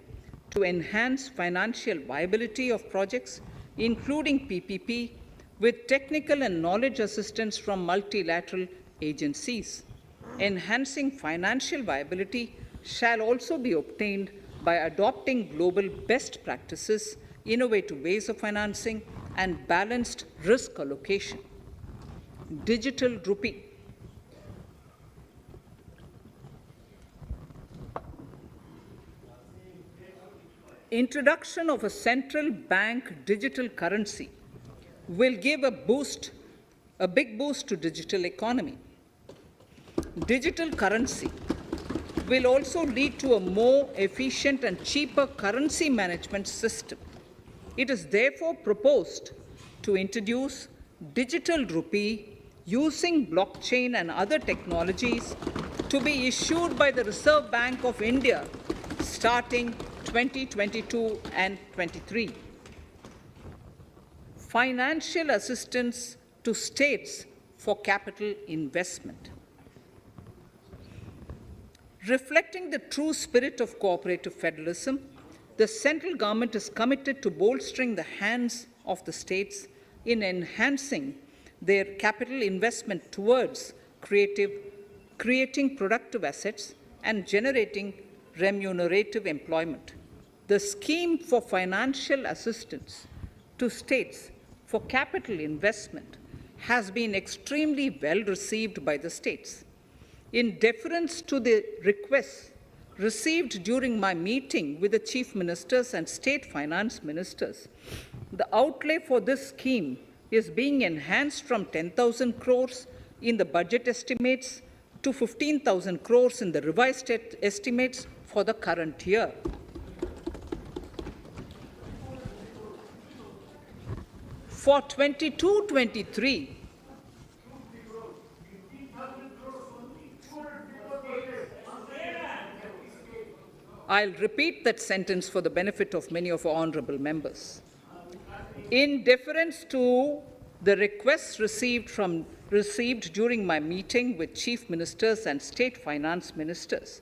to enhance financial viability of projects, including PPP, with technical and knowledge assistance from multilateral agencies. Enhancing financial viability shall also be obtained by adopting global best practices, innovative ways of financing, and balanced risk allocation. Digital rupee. Introduction of a central bank digital currency will give a big boost to digital economy. Digital currency will also lead to a more efficient and cheaper currency management system. It is therefore proposed to introduce digital rupee using blockchain and other technologies to be issued by the Reserve Bank of India starting 2022 and 23. Financial assistance to states for capital investment. Reflecting the true spirit of cooperative federalism, the central government is committed to bolstering the hands of the states in enhancing their capital investment towards creating productive assets and generating remunerative employment. The scheme for financial assistance to states for capital investment has been extremely well received by the states. In deference to the requests received during my meeting with the chief ministers and state finance ministers, the outlay for this scheme is being enhanced from 10,000 crores in the budget estimates to 15,000 crores in the revised estimates for the current year. For 22-23, I'll repeat that sentence for the benefit of many of our honorable members. In deference to the requests received during my meeting with chief ministers and state finance ministers,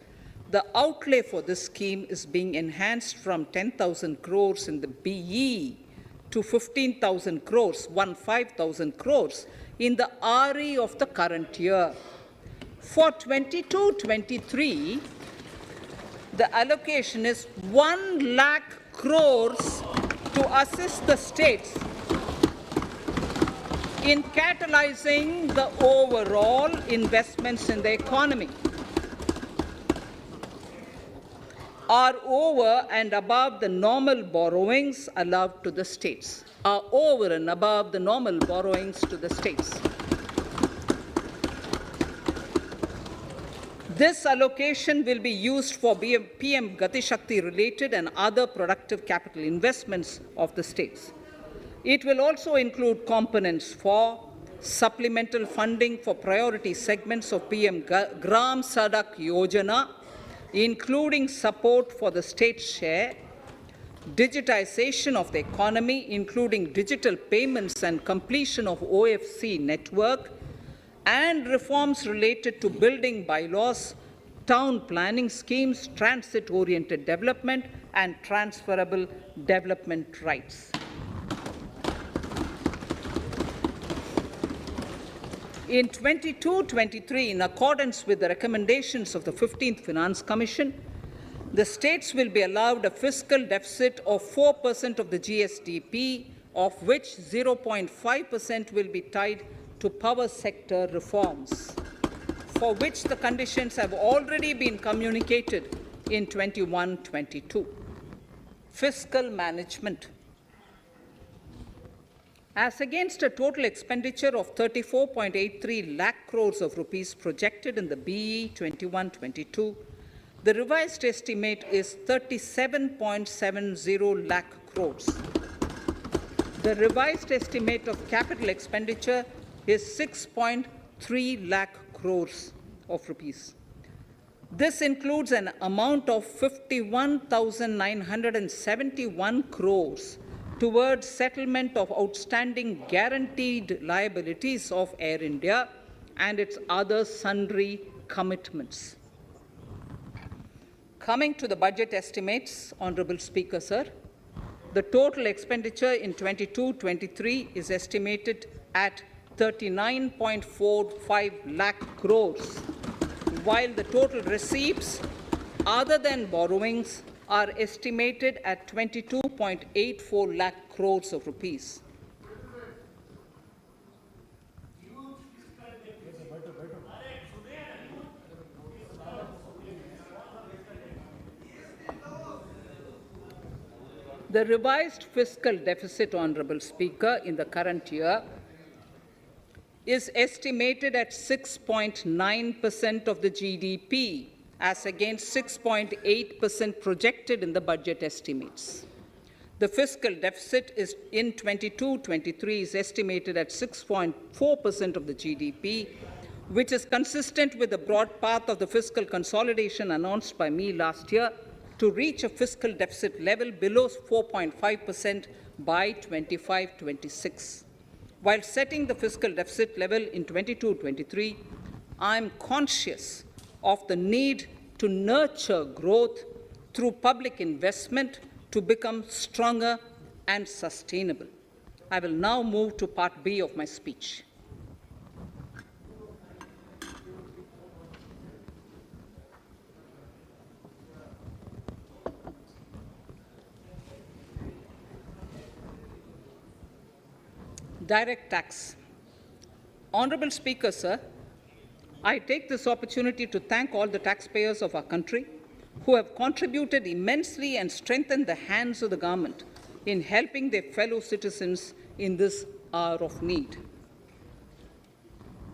the outlay for this scheme is being enhanced from 10,000 crores in the BE to 15,000 crores, 15,000 crores in the RE of the current year. For 22-23, the allocation is 1 lakh crores to assist the states in catalyzing the overall investments in the economy, are over and above the normal borrowings allowed to the states, are over and above the normal borrowings to the states. This allocation will be used for PM Gati Shakti related and other productive capital investments of the states. It will also include components for supplemental funding for priority segments of PM Gram Sadak Yojana, including support for the state share, digitization of the economy, including digital payments and completion of OFC network, and reforms related to building bylaws, town planning schemes, transit-oriented development, and transferable development rights. In 22-23, in accordance with the recommendations of the 15th Finance Commission, the states will be allowed a fiscal deficit of 4% of the GSDP, of which 0.5% will be tied to power sector reforms, for which the conditions have already been communicated in 21-22. Fiscal management. As against a total expenditure of 34.83 lakh crores of rupees projected in the BE 21-22, the revised estimate is 37.70 lakh crores. The revised estimate of capital expenditure is 6.3 lakh crores of rupees. This includes an amount of 51,971 crores towards settlement of outstanding guaranteed liabilities of Air India and its other sundry commitments. Coming to the budget estimates, Honourable Speaker, sir, the total expenditure in 22-23 is estimated at 39.45 lakh crores, while the total receipts other than borrowings are estimated at 22.84 lakh crores of rupees. The revised fiscal deficit, Honourable Speaker, in the current year is estimated at 6.9% of the GDP, as against 6.8% projected in the budget estimates. The fiscal deficit is in 22-23 is estimated at 6.4% of the GDP, which is consistent with the broad path of the fiscal consolidation announced by me last year to reach a fiscal deficit level below 4.5% by 25-26. While setting the fiscal deficit level in 22-23, I am conscious of the need to nurture growth through public investment to become stronger and sustainable. I will now move to Part B of my speech. Direct tax. Honourable Speaker, sir, I take this opportunity to thank all the taxpayers of our country who have contributed immensely and strengthened the hands of the government in helping their fellow citizens in this hour of need.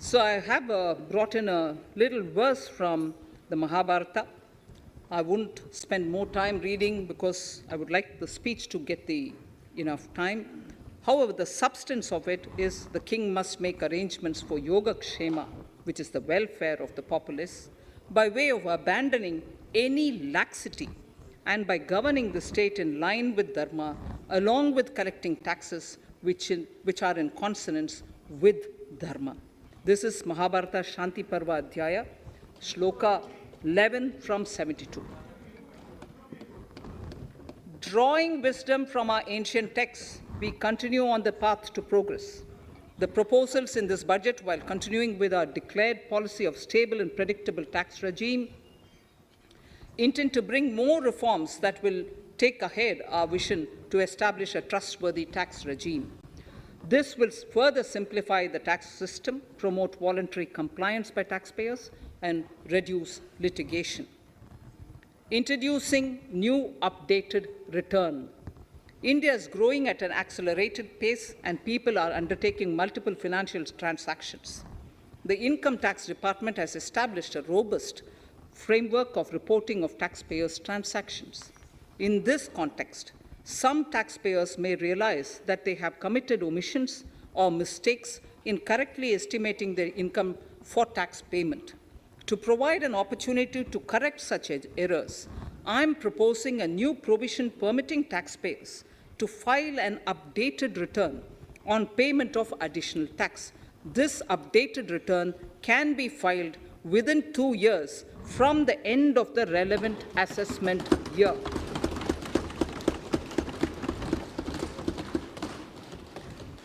So I have brought in a little verse from the Mahabharata. I won't spend more time reading because I would like the speech to get enough time. However, the substance of it is the king must make arrangements for yoga kshema, which is the welfare of the populace, by way of abandoning any laxity and by governing the state in line with dharma, along with collecting taxes which are in consonance with dharma. This is Mahabharata Shanti Parva Adhyaya, Shloka 11 from 72. Drawing wisdom from our ancient texts, we continue on the path to progress. The proposals in this budget, while continuing with our declared policy of stable and predictable tax regime, intend to bring more reforms that will take ahead our vision to establish a trustworthy tax regime. This will further simplify the tax system, promote voluntary compliance by taxpayers, and reduce litigation. Introducing new updated return. India is growing at an accelerated pace, and people are undertaking multiple financial transactions. The Income Tax Department has established a robust framework of reporting of taxpayers' transactions. In this context, some taxpayers may realize that they have committed omissions or mistakes in correctly estimating their income for tax payment. To provide an opportunity to correct such errors, I'm proposing a new provision permitting taxpayers to file an updated return on payment of additional tax. This updated return can be filed within 2 years from the end of the relevant assessment year.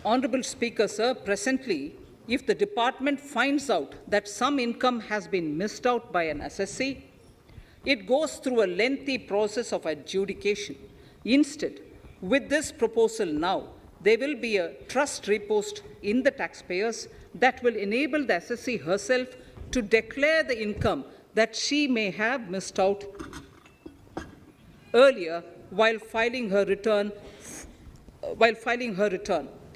Honourable Speaker, sir, presently, if the department finds out that some income has been missed out by an assessee, it goes through a lengthy process of adjudication. Instead, with this proposal now, there will be a trust repost in the taxpayers that will enable the assessee herself to declare the income that she may have missed out earlier while filing her return.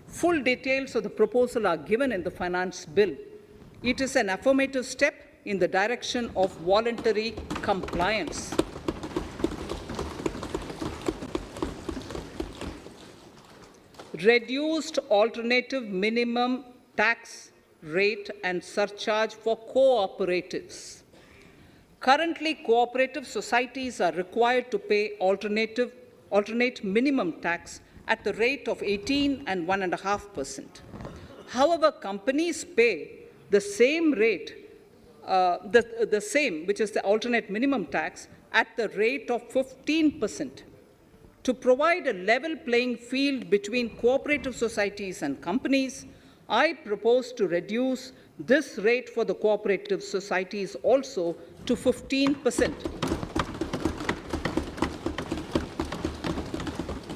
Full details of the proposal are given in the finance bill. It is an affirmative step in the direction of voluntary compliance. Reduced alternative minimum tax rate and surcharge for cooperatives. Currently, cooperative societies are required to pay alternate minimum tax at the rate of 18 and 1.5%. However, companies pay the same rate, which is the alternate minimum tax, at the rate of 15%. To provide a level playing field between cooperative societies and companies, I propose to reduce this rate for the cooperative societies also to 15%.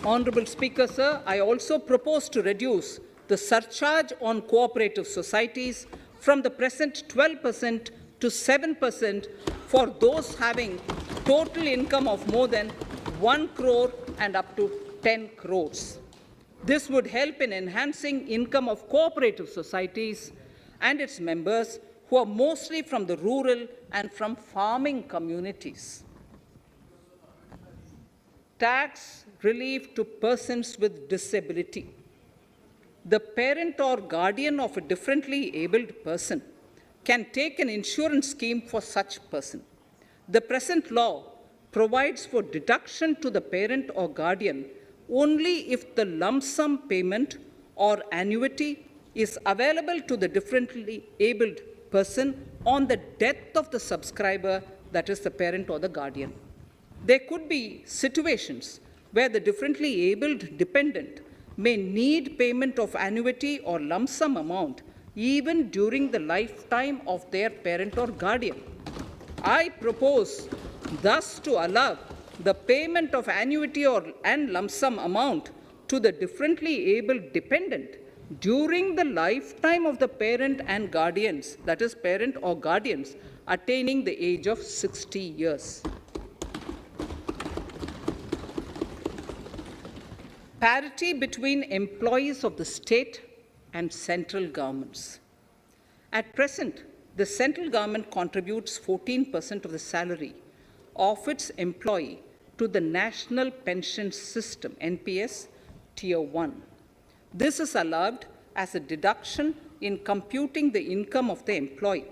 Honourable Speaker, sir, I also propose to reduce the surcharge on cooperative societies from the present 12% to 7% for those having total income of more than 1 crore and up to 10 crores. This would help in enhancing income of cooperative societies and its members who are mostly from the rural and from farming communities. Tax relief to persons with disability. The parent or guardian of a differently abled person can take an insurance scheme for such person. The present law provides for deduction to the parent or guardian only if the lump sum payment or annuity is available to the differently abled person on the death of the subscriber, that is the parent or the guardian. There could be situations where the differently abled dependent may need payment of annuity or lump sum amount even during the lifetime of their parent or guardian. I propose thus to allow the payment of annuity and lump sum amount to the differently abled dependent during the lifetime of the parent and guardians, that is parent or guardians, attaining the age of 60 years. Parity between employees of the state and central governments. At present, the central government contributes 14% of the salary of its employee to the National Pension System, NPS, Tier 1. This is allowed as a deduction in computing the income of the employee.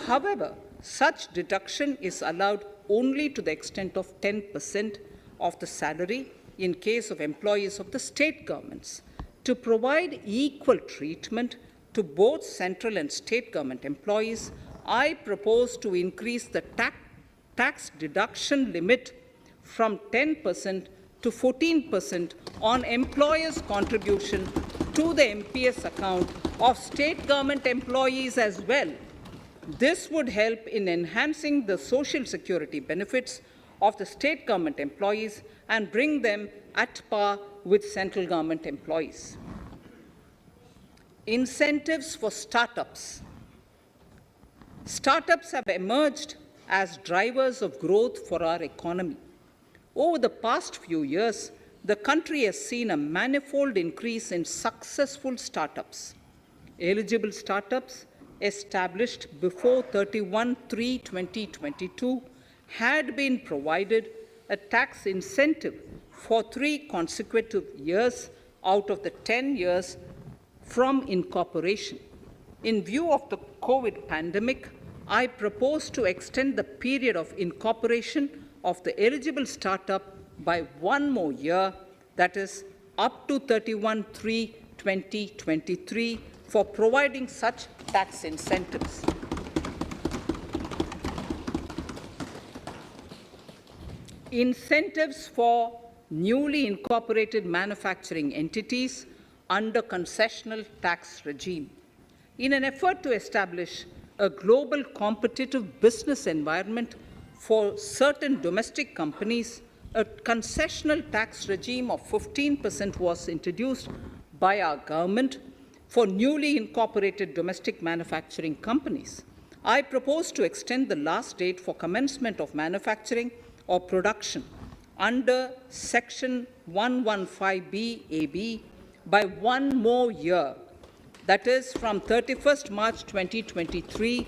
However, such deduction is allowed only to the extent of 10% of the salary in case of employees of the state governments. To provide equal treatment to both central and state government employees, I propose to increase the tax deduction limit from 10% to 14% on employers' contribution to the MPS account of state government employees as well. This would help in enhancing the social security benefits of the state government employees and bring them at par with central government employees. Incentives for startups. Startups have emerged as drivers of growth for our economy. Over the past few years, the country has seen a manifold increase in successful startups. Eligible startups established before 31/3/2022 had been provided a tax incentive for 3 consecutive years out of the 10 years from incorporation. In view of the COVID pandemic, I propose to extend the period of incorporation of the eligible startup by 1 more year, that is, up to 31/3/2023, for providing such tax incentives. Incentives for newly incorporated manufacturing entities under concessional tax regime. In an effort to establish a global competitive business environment for certain domestic companies, a concessional tax regime of 15% was introduced by our government for newly incorporated domestic manufacturing companies. I propose to extend the last date for commencement of manufacturing or production under Section 115BAB by 1 more year, that is from 31st March 2023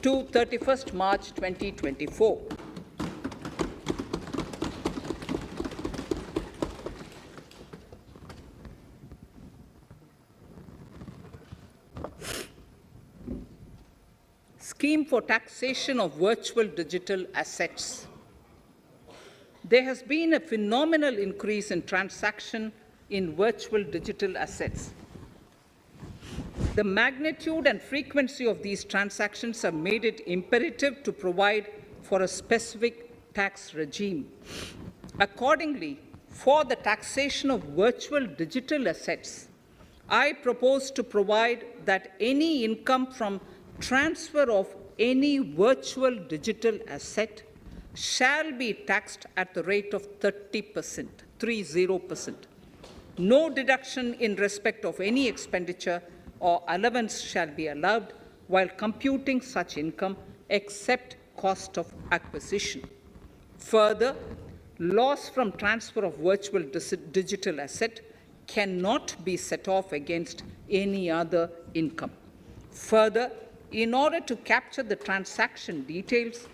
to 31st March 2024. Scheme for taxation of virtual digital assets. There has been a phenomenal increase in transaction in virtual digital assets. The magnitude and frequency of these transactions have made it imperative to provide for a specific tax regime. Accordingly, for the taxation of virtual digital assets, I propose to provide that any income from transfer of any virtual digital asset shall be taxed at the rate of 30%, 30%. No deduction in respect of any expenditure or allowance shall be allowed while computing such income except cost of acquisition. Further, loss from transfer of virtual digital asset cannot be set off against any other income. Further, in order to capture the transaction details,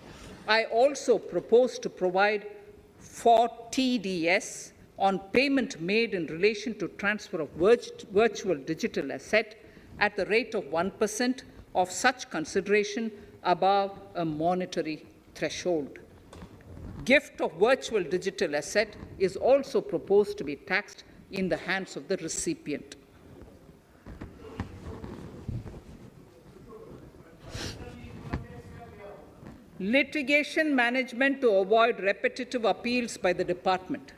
I also propose to provide for TDS on payment made in relation to transfer of virtual digital asset at the rate of 1% of such consideration above a monetary threshold. Gift of virtual digital asset is also proposed to be taxed in the hands of the recipient. Litigation management to avoid repetitive appeals by the department.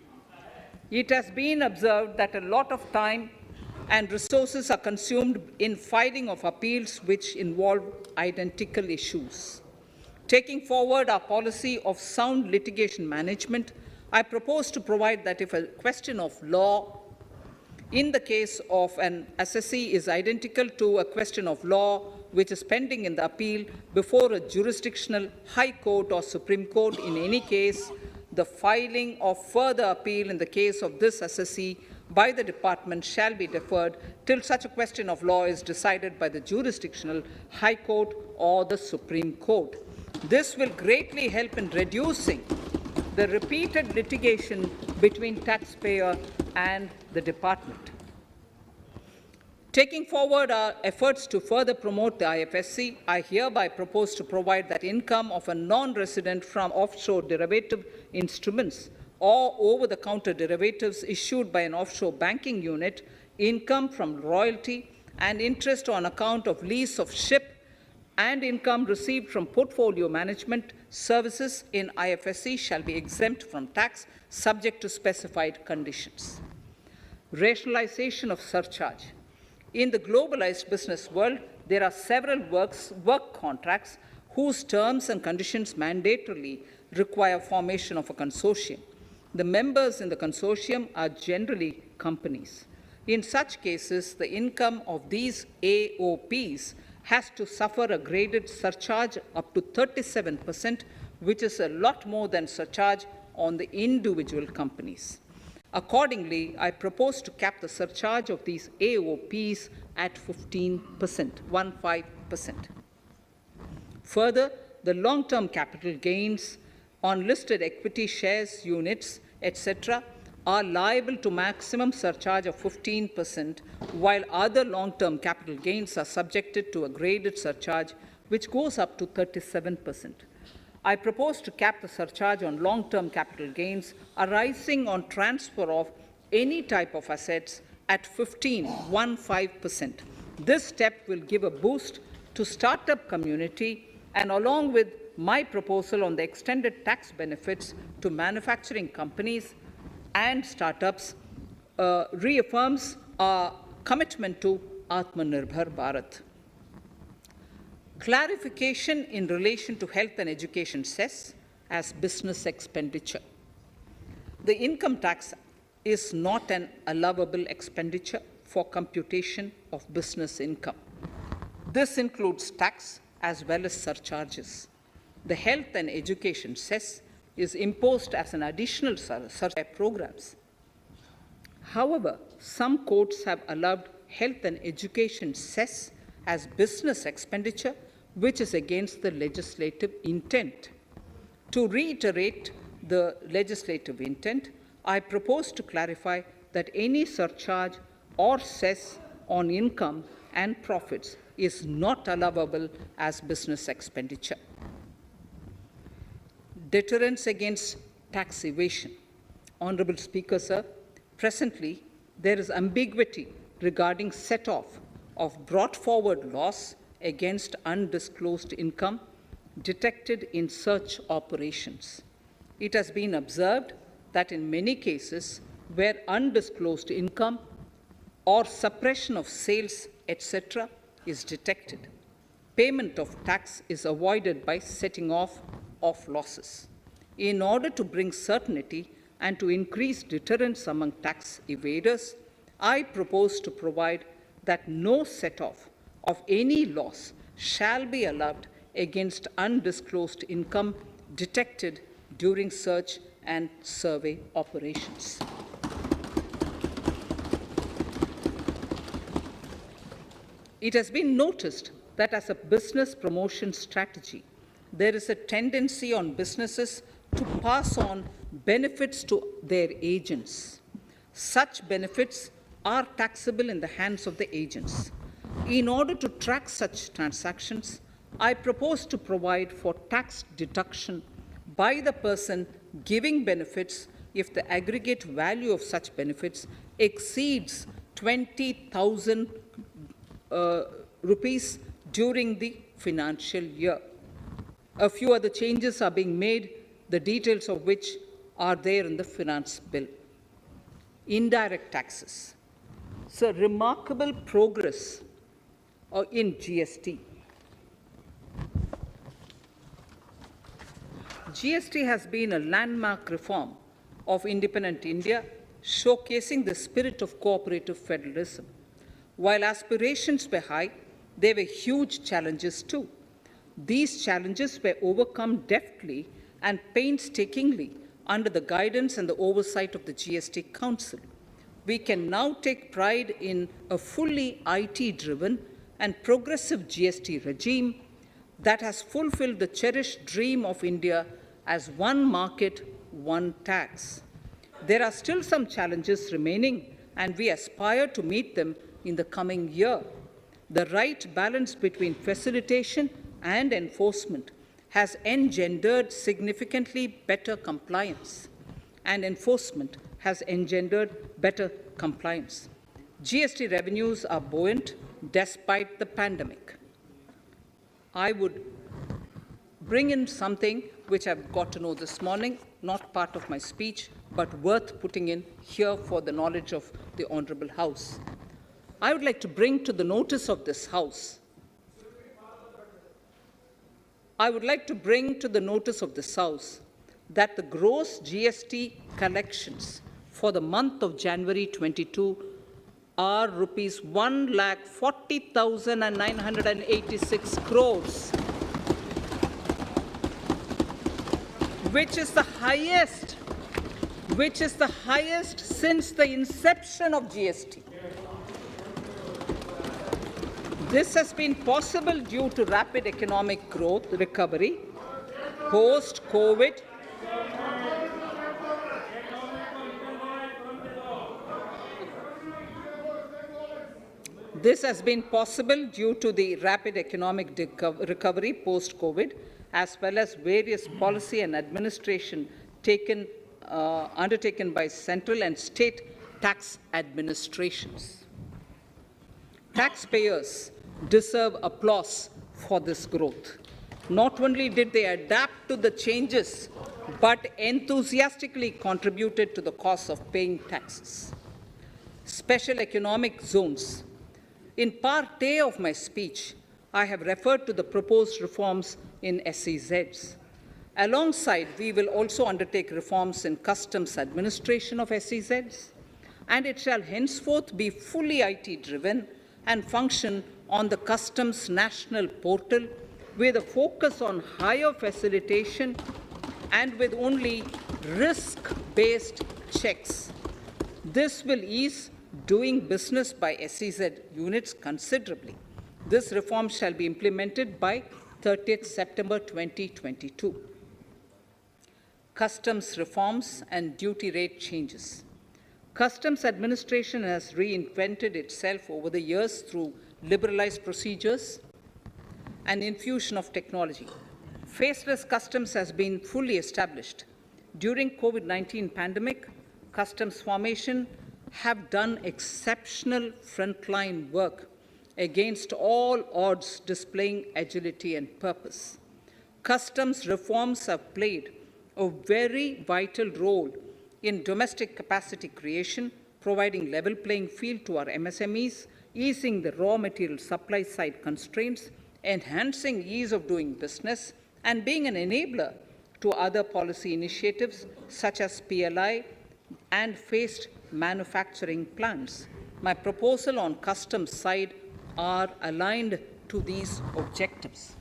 It has been observed that a lot of time and resources are consumed in filing of appeals which involve identical issues. Taking forward our policy of sound litigation management, I propose to provide that if a question of law in the case of an assessee is identical to a question of law which is pending in the appeal before a jurisdictional high court or Supreme Court, in any case, the filing of further appeal in the case of this assessee by the department shall be deferred till such a question of law is decided by the jurisdictional high court or the Supreme Court. This will greatly help in reducing the repeated litigation between taxpayer and the department. Taking forward our efforts to further promote the IFSC, I hereby propose to provide that income of a non-resident from offshore derivative instruments or over-the-counter derivatives issued by an offshore banking unit, income from royalty and interest on account of lease of ship, and income received from portfolio management services in IFSC shall be exempt from tax subject to specified conditions. Rationalization of surcharge. In the globalized business world, there are several work contracts whose terms and conditions mandatorily require formation of a consortium. The members in the consortium are generally companies. In such cases, the income of these AOPs has to suffer a graded surcharge up to 37%, which is a lot more than surcharge on the individual companies. Accordingly, I propose to cap the surcharge of these AOPs at 15%, 15%. Further, the long-term capital gains on listed equity shares, units, etc., are liable to maximum surcharge of 15%, while other long-term capital gains are subjected to a graded surcharge which goes up to 37%. I propose to cap the surcharge on long-term capital gains arising on transfer of any type of assets at 15%. This step will give a boost to startup community, and along with my proposal on the extended tax benefits to manufacturing companies and startups, reaffirms our commitment to Atmanirbhar Bharat. Clarification in relation to health and education cess as business expenditure. The income tax is not an allowable expenditure for computation of business income. This includes tax as well as surcharges. The health and education cess is imposed as an additional surcharge programs. However, some courts have allowed health and education cess as business expenditure, which is against the legislative intent. To reiterate the legislative intent, I propose to clarify that any surcharge or cess on income and profits is not allowable as business expenditure. Deterrence against tax evasion. Honorable Speaker, sir, presently there is ambiguity regarding set-off of brought forward loss against undisclosed income detected in search operations. It has been observed that in many cases where undisclosed income or suppression of sales, etc., is detected, payment of tax is avoided by setting off of losses. In order to bring certainty and to increase deterrence among tax evaders, I propose to provide that no set-off of any loss shall be allowed against undisclosed income detected during search and survey operations. It has been noticed that as a business promotion strategy, there is a tendency on businesses to pass on benefits to their agents. Such benefits are taxable in the hands of the agents. In order to track such transactions, I propose to provide for tax deduction by the person giving benefits if the aggregate value of such benefits exceeds 20,000 rupees during the financial year. A few other changes are being made, the details of which are there in the finance bill. Indirect taxes. So remarkable progress in GST. GST has been a landmark reform of independent India, showcasing the spirit of cooperative federalism. While aspirations were high, there were huge challenges too. These challenges were overcome deftly and painstakingly under the guidance and the oversight of the GST Council. We can now take pride in a fully IT-driven and progressive GST regime that has fulfilled the cherished dream of India as one market, one tax. There are still some challenges remaining, and we aspire to meet them in the coming year. The right balance between facilitation and enforcement has engendered significantly better compliance, and enforcement has engendered better compliance. GST revenues are buoyant despite the pandemic. I would bring in something which I've got to know this morning, not part of my speech, but worth putting in here for the knowledge of the Honorable House. I would like to bring to the notice of this House that the gross GST collections for the month of January 22 are rupees 1,40,986 crores, which is the highest since the inception of GST. This has been possible due to rapid economic growth, recovery, post-COVID, This has been possible due to the rapid economic recovery post-COVID, as well as various policy and administration undertaken by central and state tax administrations. Taxpayers deserve applause for this growth. Not only did they adapt to the changes, but enthusiastically contributed to the cost of paying taxes. Special economic zones. In part A of my speech, I have referred to the proposed reforms in SEZs. Alongside, we will also undertake reforms in customs administration of SEZs, and it shall henceforth be fully IT-driven and function on the customs national portal with a focus on higher facilitation and with only risk-based checks. This will ease doing business by SEZ units considerably. This reform shall be implemented by 30th September 2022. Customs reforms and duty rate changes. Customs administration has reinvented itself over the years through liberalized procedures and infusion of technology. Faceless customs has been fully established. During COVID-19 pandemic, customs formation have done exceptional frontline work against all odds, displaying agility and purpose. Customs reforms have played a very vital role in domestic capacity creation, providing level playing field to our MSMEs, easing the raw material supply side constraints, enhancing ease of doing business, and being an enabler to other policy initiatives such as PLI and phased manufacturing plans. My proposal on customs side are aligned to these objectives.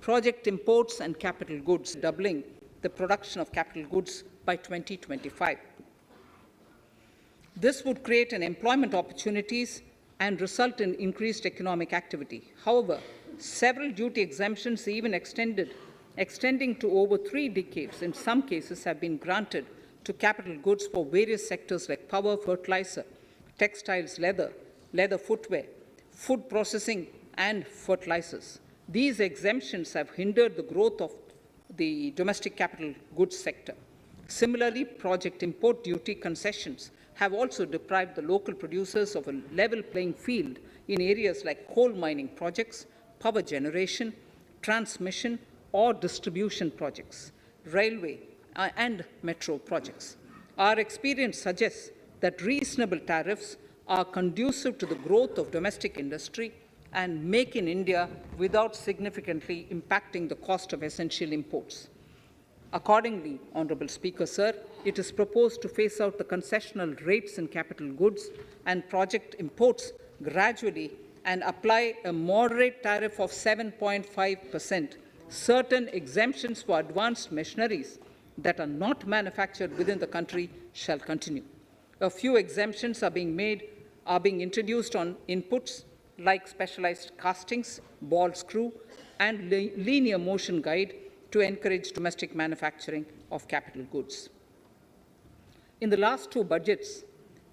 Project imports and capital goods, doubling the production of capital goods by 2025. This would create an employment opportunities and result in increased economic activity. However, several duty exemptions, even extending to over 3 decades, in some cases have been granted to capital goods for various sectors like power, fertilizer, textiles, leather footwear, food processing, and fertilizers. These exemptions have hindered the growth of the domestic capital goods sector. Similarly, project import duty concessions have also deprived the local producers of a level playing field in areas like coal mining projects, power generation, transmission, or distribution projects, railway and metro projects. Our experience suggests that reasonable tariffs are conducive to the growth of domestic industry and make in India without significantly impacting the cost of essential imports. Accordingly, Honourable Speaker, Sir, it is proposed to phase out the concessional rates in capital goods and project imports gradually and apply a moderate tariff of 7.5%. Certain exemptions for advanced machineries that are not manufactured within the country shall continue. A few exemptions are being introduced on inputs like specialized castings, ball screw, and linear motion guide to encourage domestic manufacturing of capital goods. In the last 2 budgets,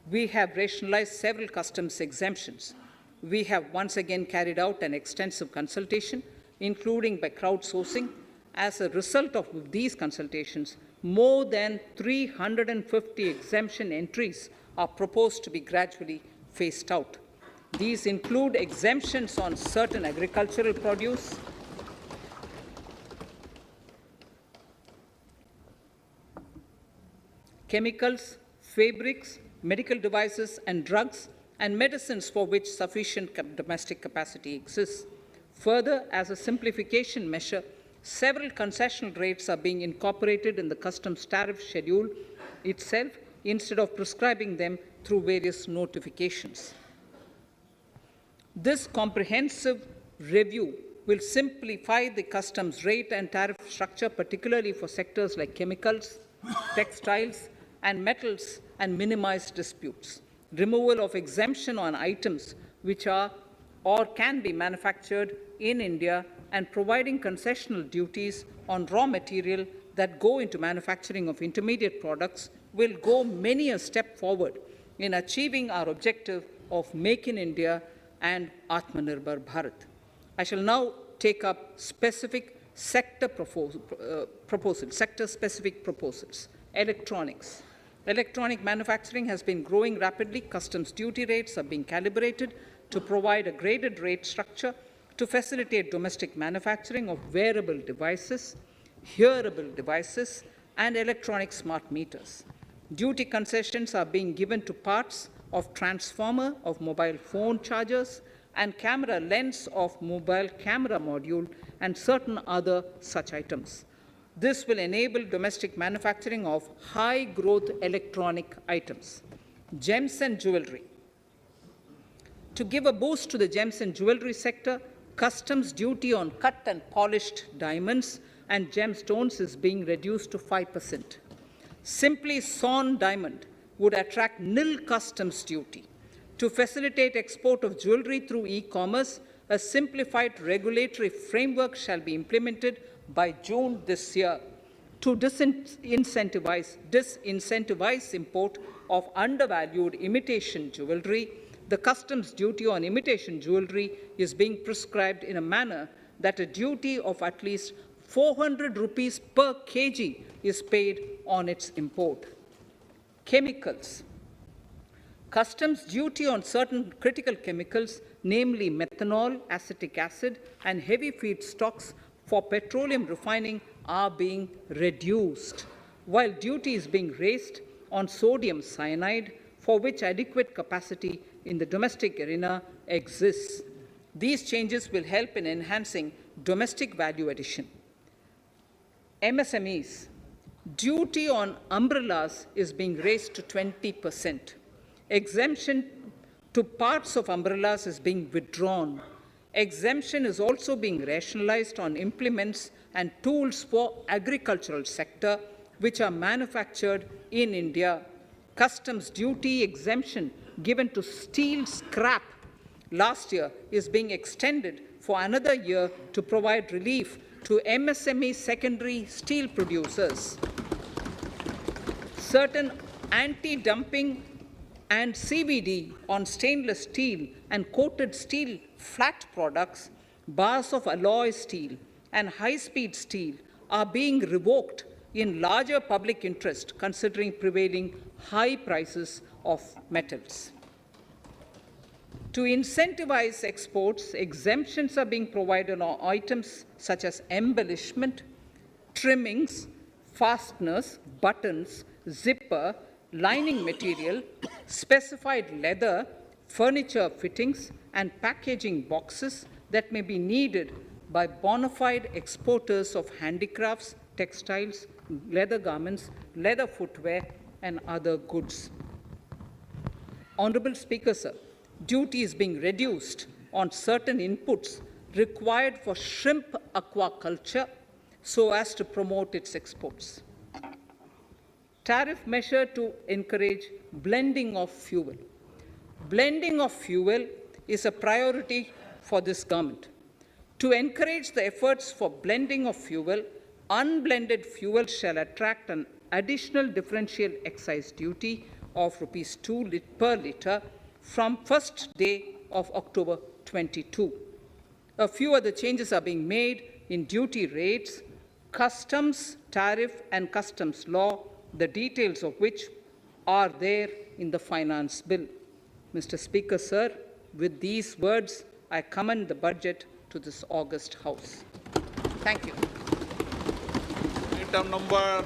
we have rationalized several customs exemptions. We have once again carried out an extensive consultation, including by crowdsourcing. As a result of these consultations, more than 350 exemption entries are proposed to be gradually phased out. These include exemptions on certain agricultural produce, chemicals, fabrics, medical devices and drugs, and medicines for which sufficient domestic capacity exists. Further, as a simplification measure, several concessional rates are being incorporated in the customs tariff schedule itself instead of prescribing them through various notifications. This comprehensive review will simplify the customs rate and tariff structure, particularly for sectors like chemicals, textiles, and metals, and minimize disputes. Removal of exemption on items which are or can be manufactured in India and providing concessional duties on raw material that go into manufacturing of intermediate products will go many a step forward in achieving our objective of Make in India and Atmanirbhar Bharat. I shall now take up specific sector-specific proposals. Electronics. Electronic manufacturing has been growing rapidly. Customs duty rates are being calibrated to provide a graded rate structure to facilitate domestic manufacturing of wearable devices, hearable devices, and electronic smart meters. Duty concessions are being given to parts of transformer of mobile phone chargers and camera lens of mobile camera module and certain other such items. This will enable domestic manufacturing of high-growth electronic items. Gems and jewelry. To give a boost to the gems and jewelry sector, customs duty on cut and polished diamonds and gemstones is being reduced to 5%. Simply sawn diamond would attract nil customs duty. To facilitate export of jewelry through e-commerce, a simplified regulatory framework shall be implemented by June this year to disincentivize import of undervalued imitation jewelry. The customs duty on imitation jewelry is being prescribed in a manner that a duty of at least 400 rupees per kg is paid on its import. Chemicals. Customs duty on certain critical chemicals, namely methanol, acetic acid, and heavy feedstocks for petroleum refining are being reduced, while duty is being raised on sodium cyanide, for which adequate capacity in the domestic arena exists. These changes will help in enhancing domestic value addition. MSMEs. Duty on umbrellas is being raised to 20%. Exemption to parts of umbrellas is being withdrawn. Exemption is also being rationalized on implements and tools for agricultural sector which are manufactured in India. Customs duty exemption given to steel scrap last year is being extended for another year to provide relief to MSME secondary steel producers. Certain anti-dumping and CVD on stainless steel and coated steel flat products, bars of alloy steel, and high-speed steel are being revoked in larger public interest, considering prevailing high prices of metals. To incentivize exports, exemptions are being provided on items such as embellishment, trimmings, fasteners, buttons, zipper, lining material, specified leather, furniture fittings, and packaging boxes that may be needed by bona fide exporters of handicrafts, textiles, leather garments, leather footwear, and other goods. Honorable Speaker, sir, duty is being reduced on certain inputs required for shrimp aquaculture so as to promote its exports. Tariff measure to encourage blending of fuel. Blending of fuel is a priority for this government. To encourage the efforts for blending of fuel, unblended fuel shall attract an additional differential excise duty of rupees 2 per litre from first day of October 22. A few other changes are being made in duty rates, customs, tariff, and customs law, the details of which are there in the finance bill. Mr. Speaker, sir, with these words, I commend the budget to this august House. Thank you. Item number